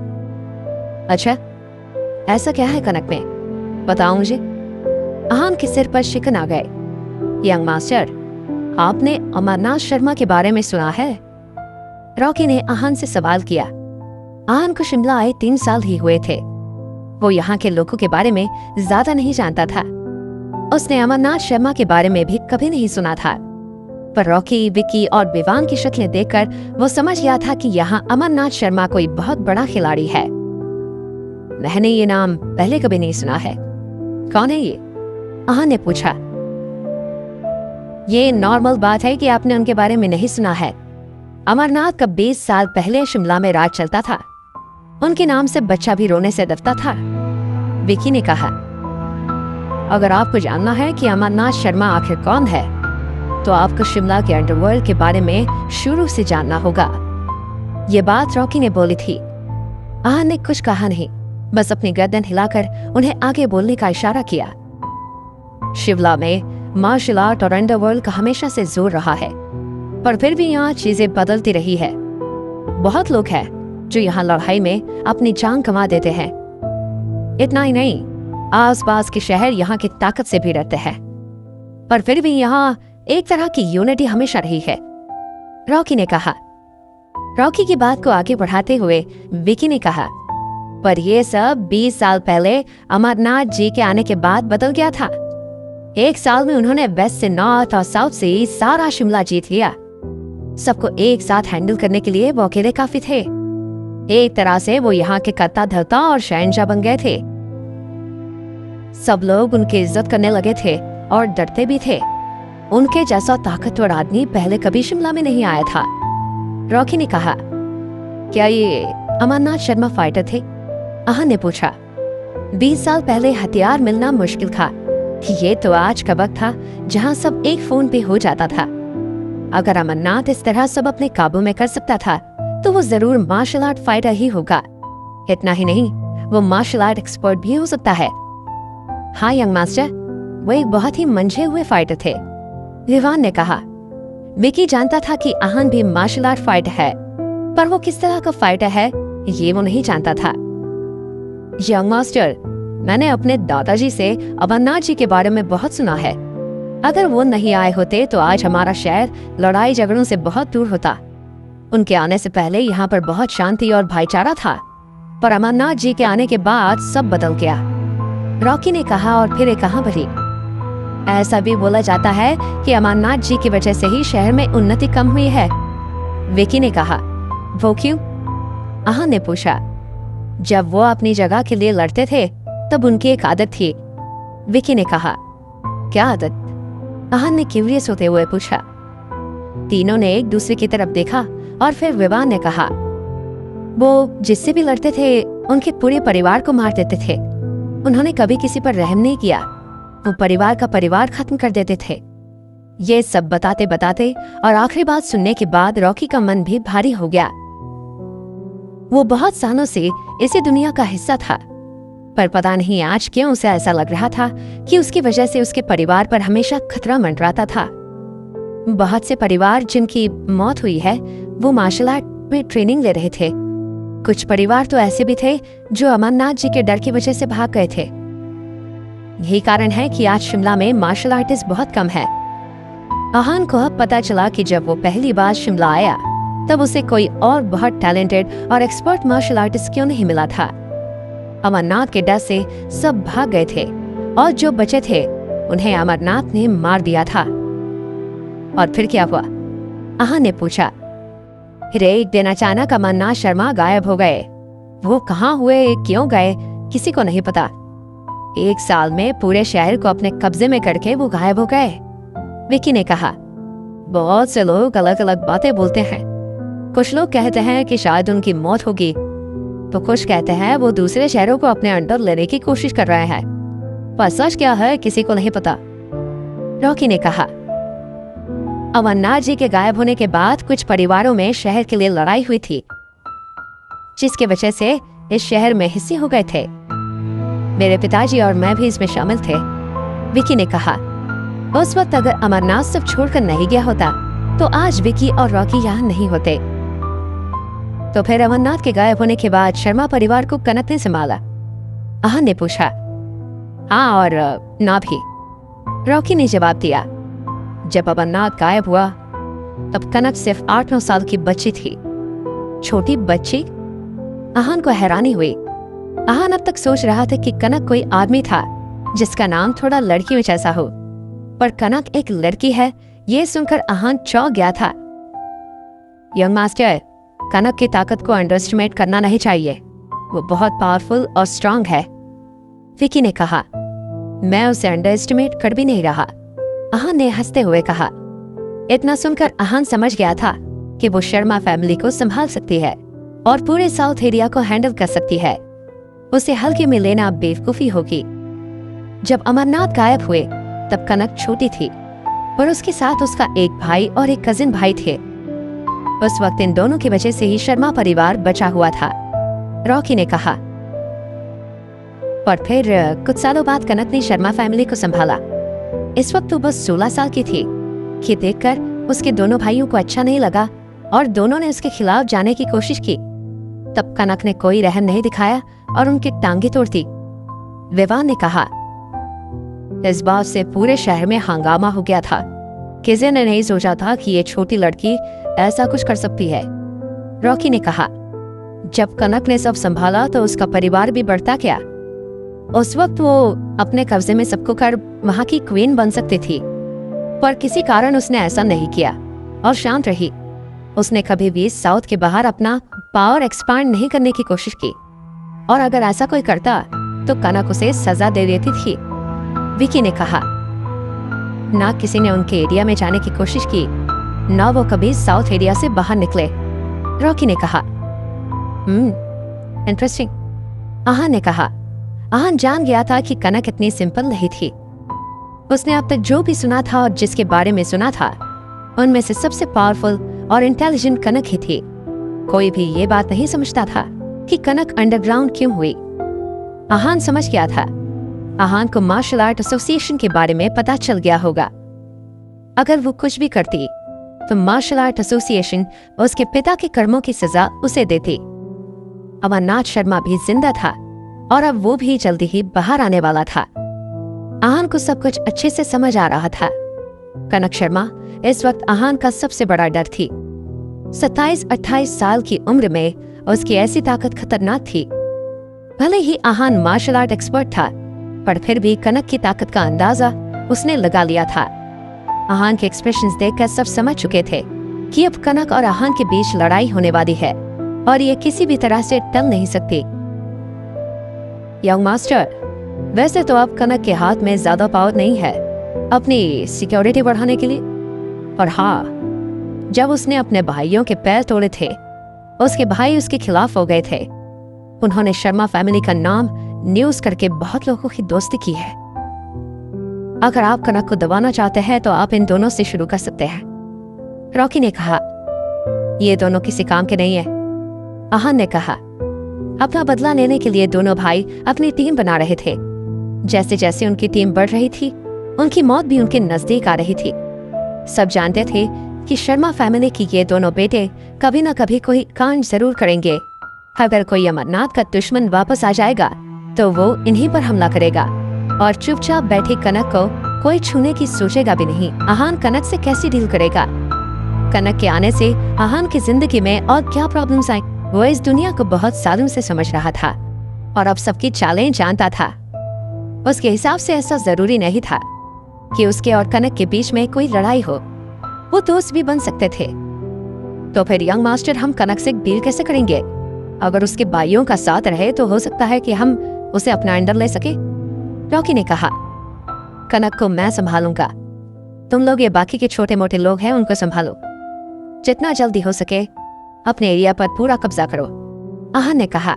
अच्छा, ऐसा क्या है कनक में, बताओ मुझे। आहान के सिर पर शिकन आ गए। यंग मास्टर, आपने अमरनाथ शर्मा के बारे में सुना है? रॉकी ने आहान से सवाल किया। आहान को शिमला आए 3 साल ही हुए थे। वो यहाँ के लोगों के बारे में ज्यादा नहीं जानता था। उसने अमरनाथ शर्मा के बारे में भी कभी नहीं सुना था। पर रॉकी, विकी और विवान की शक्लें देखकर वो समझ गया था कि यहाँ अमरनाथ शर्मा कोई बहुत बड़ा खिलाड़ी है। मैंने ये नाम पहले कभी नहीं सुना है, कौन है ये? आहान ने पूछा। ये नॉर्मल बात है कि आपने उनके बारे में नहीं सुना है। अमरनाथ का 20 साल पहले शिमला में राज चलता था। उनके नाम से बच्चा भी रोने से डरता था, विकी ने कहा। अगर आपको जानना है कि अमरनाथ शर्मा आखिर कौन है, तो आपको शिमला के अंडरवर्ल्ड के बारे में शुरू से जानना होगा। ये बात रॉकी ने बोली थी। आहान ने कुछ कहा नहीं, बस अपनी गर्दन हिलाकर उन्हें आगे बोलने का इशारा किया। शिमला में मार्शल आर्ट और अंडरवर्ल्ड का हमेशा से जोर रहा है, पर फिर भी यहाँ चीजें बदलती रही है। बहुत लोग हैं जो यहाँ लड़ाई में अपनी जान गंवा देते हैं। इतना ही नहीं, आसपास के शहर यहाँ की ताकत से भी डरते हैं, पर फिर भी यहाँ एक तरह की यूनिटी हमेशा रही है, रॉकी ने कहा। रॉकी की बात को आगे बढ़ाते हुए विकी ने कहा, पर ये सब 20 साल पहले अमरनाथ जी के आने के बाद बदल गया था। 1 साल में उन्होंने वेस्ट से नॉर्थ और साउथ से ईस्ट सारा शिमला जीत लिया। सबको एक साथ हैंडल करने के लिए वो अकेले काफी थे। एक तरह से वो यहाँ के कर्ता धर्ता और शहंशाह बन गए थे। सब लोग उनकी इज्जत करने लगे थे और डरते भी थे। उनके जैसा ताकतवर आदमी पहले कभी शिमला में नहीं आया था, रॉकी ने कहा। क्या ये अमरनाथ शर्मा फाइटर थे? आहान ने पूछा। 20 साल पहले हथियार मिलना मुश्किल था। ये तो आज का वक्त था जहाँ सब एक फोन पे हो जाता था। अगर अमरनाथ इस तरह सब अपने काबू में कर सकता था, तो वो जरूर मार्शल आर्ट फाइटर ही होगा। इतना ही नहीं, वो मार्शल आर्ट एक्सपर्ट भी हो सकता है। हाँ यंग मास्टर, वो एक बहुत ही मंझे हुए फाइटर थे, विवान ने कहा। विकी जानता था कि आहान भी मार्शल आर्ट फाइटर है, पर वो किस तरह का फाइटर है ये वो नहीं जानता था। यंग मास्टर, मैंने अपने दादाजी से अमरनाथ जी के बारे में बहुत सुना है। अगर वो नहीं आए होते तो आज हमारा शहर लड़ाई झगड़ों से बहुत दूर होता। उनके आने से पहले यहाँ पर बहुत शांति और भाईचारा था, पर अमरनाथ जी के आने के बाद सब बदल गया, रॉकी ने कहा। और फिर कहां भरी, ऐसा भी बोला जाता है कि अमरनाथ जी की वजह से ही शहर में उन्नति कम हुई है, विकी ने कहा। वो क्यों? आहान ने पूछा। जब वो अपनी जगह के लिए लड़ते थे तब उनकी एक आदत थी, विकी ने कहा। क्या आदत? आहान ने क्यूरियस होते हुए पूछा। तीनों ने एक दूसरे की तरफ देखा और फिर विवान ने कहा, वो जिससे भी लड़ते थे उनके पूरे परिवार को मार देते थे। उन्होंने कभी किसी पर रहम नहीं किया। वो परिवार का परिवार खत्म कर देते थे। ये सब बताते बताते और आखिरी बात सुनने के बाद रॉकी का मन भी भारी हो गया। वो बहुत सालों से इसी दुनिया का हिस्सा था, पर पता नहीं आज क्यों उसे ऐसा लग रहा था कि उसकी वजह से उसके परिवार पर हमेशा खतरा मंडराता था। बहुत से परिवार जिनकी मौत हुई है वो मार्शल आर्ट में ट्रेनिंग ले रहे थे। कुछ परिवार तो ऐसे भी थे जो अमरनाथ जी के डर की वजह से भाग गए थे। यही कारण है कि आज शिमला में मार्शल आर्टिस्ट बहुत कम है। आहान को अब पता चला कि जब वो पहली बार शिमला आया तब उसे कोई और बहुत टैलेंटेड और एक्सपर्ट मार्शल आर्टिस्ट क्यों नहीं मिला था। अमरनाथ के डर से सब भाग गए थे और जो बचे थे उन्हें अमरनाथ ने मार दिया था। और फिर क्या हुआ? आहान ने पूछा। फिर एक दिन अचानक अमरनाथ शर्मा गायब हो गए। वो कहाँ हुए, क्यों गए, किसी को नहीं पता। 1 साल में पूरे शहर को अपने कब्जे में करके वो गायब हो गए। विकी ने कहा, बहुत से लोग अलग अलग बातें बोलते हैं। कुछ लोग कहते हैं कि शायद उनकी मौत होगी, तो कुछ कहते हैं वो दूसरे शहरों को अपने अंडर लेने की कोशिश कर रहे हैं। पर सच क्या है किसी को नहीं पता। रॉकी ने कहा, अमरनाथ जी के गायब होने के बाद कुछ परिवारों में शहर के लिए लड़ाई हुई थी, जिसके वजह से इस शहर में हिस्से हो गए थे। मेरे पिताजी और मैं भी इसमें शामिल थे। विकी ने कहा, उस वक्त अगर अमरनाथ सब छोड़कर नहीं गया होता तो आज विकी और रॉकी यहाँ नहीं होते। तो फिर अमरनाथ के गायब होने के बाद शर्मा परिवार को कनक ने संभाला? आहान ने पूछा। हाँ और ना भी, रॉकी ने जवाब दिया। जब अमरनाथ गायब हुआ तब कनक सिर्फ 8-9 साल की बच्ची थी। छोटी बच्ची? आहान को हैरानी हुई। आहान अब तक सोच रहा था कि कनक कोई आदमी था जिसका नाम थोड़ा लड़की जैसा हो, पर कनक एक लड़की है ये सुनकर आहान चौंक गया था। यंग मास्टर, कनक की ताकत को अंडर एस्टिमेट करना नहीं चाहिए। वो बहुत पावरफुल और स्ट्रांग है, विकी ने कहा। मैं उसे अंडर एस्टिमेट कर भी नहीं रहा, आहान ने हंसते हुए कहा। इतना सुनकर आहान समझ गया था कि वो शर्मा फैमिली को संभाल सकती है और पूरे साउथ एरिया को हैंडल कर सकती है। उसे हल्के में लेना बेवकूफी होगी। जब अमरनाथ गायब हुए तब कनक छोटी थी, पर उसके साथ उसका एक भाई और एक कजिन भाई थे। उस वक्त इन दोनों की वजह से ही शर्मा परिवार बचा हुआ था, रॉकी ने कहा। और फिर कुछ सालों बाद कनक ने शर्मा फैमिली को संभाला। इस वक्त वो बस 16 साल की थी। ये देखकर उसके दोनों भाइयों को अच्छा नहीं लगा और दोनों ने उसके खिलाफ जाने की कोशिश की। तब कनक ने कोई रहम नहीं दिखाया और उनकी टांगे तोड़ दी। विवान ने कहा, इस बात से पूरे शहर में हंगामा हो गया था। किसी ने नहीं सोचा था कि ये छोटी लड़की ऐसा कुछ कर सकती है, रॉकी ने कहा। जब कनक ने सब संभाला तो उसका परिवार भी बढ़ता गया। उस वक्त वो अपने कब्जे में सबको कर वहां की क्वीन बन सकती थी, पर किसी कारण उसने ऐसा नहीं किया और शांत रही। उसने कभी भी साउथ के बाहर अपना पावर एक्सपांड नहीं करने की कोशिश की, और अगर ऐसा कोई करता तो कनक उसे सजा दे देती थी, विकी ने कहा। ना किसी ने उनके एरिया में जाने की कोशिश की, ना वो कभी साउथ एरिया से बाहर निकले, रॉकी ने कहा। इंटरेस्टिंग, आहान ने कहा। आहान जान गया था कि कनक इतनी सिंपल नहीं थी। उसने अब तक जो भी सुना था और जिसके बारे में सुना था उनमें से सबसे पावरफुल और इंटेलिजेंट कनक ही थी। कोई भी ये बात नहीं समझता था कि कनक अंडरग्राउंड क्यों हुई। आहान समझ गया था। आहान को मार्शल आर्ट एसोसिएशन के बारे में पता चल गया होगा। अगर वो कुछ भी करती तो मार्शल आर्ट एसोसिएशन उसके पिता के कर्मों की सजा उसे देती। अमरनाथ शर्मा भी जिंदा था और अब वो भी जल्दी ही बाहर आने वाला था। आहान को सब कुछ अच्छे से समझ आ रहा था। कनक शर्मा इस वक्त आहान का सबसे बड़ा डर थी। 27-28 साल की उम्र में उसकी ऐसी ताकत खतरनाक थी। भले ही आहान मार्शल आर्ट एक्सपर्ट था, पर फिर भी कनक की ताकत का अंदाजा उसने लगा लिया था। आहान के एक्सप्रेशंस देखकर सब समझ चुके थे कि अब कनक और आहान के बीच लड़ाई होने वाली है और ये किसी भी तरह से टल नहीं सकती। यंग मास्टर, वैसे तो अब कनक के हाथ में ज्यादा पावर नहीं है अपनी सिक्योरिटी बढ़ाने के लिए, और हाँ, जब उसने अपने भाइयों के पैर तोड़े थे उसके भाई उसके खिलाफ हो गए थे। उन्होंने शर्मा फैमिली का नाम न्यूज करके बहुत लोगों की दोस्ती की है। अगर आप कनक को दबाना चाहते हैं तो आप इन दोनों से शुरू कर सकते हैं। रॉकी ने कहा, ये दोनों किसी काम के नहीं है। आहान ने कहा, अपना बदला लेने के लिए दोनों भाई अपनी टीम बना रहे थे। जैसे जैसे उनकी टीम बढ़ रही थी, उनकी मौत भी उनके नजदीक आ रही थी। सब जानते थे कि शर्मा फैमिली की ये दोनों बेटे कभी न कभी कोई कांड जरूर करेंगे। अगर कोई अमरनाथ का दुश्मन वापस आ जाएगा तो वो इन्हीं पर हमला करेगा और चुपचाप बैठे कनक को कोई छूने की सोचेगा भी नहीं। आहान कनक से कैसे डील करेगा? कनक के आने से आहान की जिंदगी में और क्या प्रॉब्लम्स आई, वो इस दुनिया को बहुत सालों से समझ रहा था और अब सबकी चालें जानता था। उसके हिसाब से ऐसा जरूरी नहीं था कि उसके और कनक के बीच में कोई लड़ाई हो। वो दोस्त भी बन सकते थे। तो फिर यंग मास्टर, हम कनक से डील कैसे करेंगे? अगर उसके भाइयों का साथ रहे तो हो सकता है कि हम उसे अपना अंडर ले सके। रॉकी ने कहा, कनक को मैं संभालूंगा, तुम लोग ये बाकी के छोटे मोटे लोग हैं उनको संभालो। जितना जल्दी हो सके अपने एरिया पर पूरा कब्जा करो। आहान ने कहा,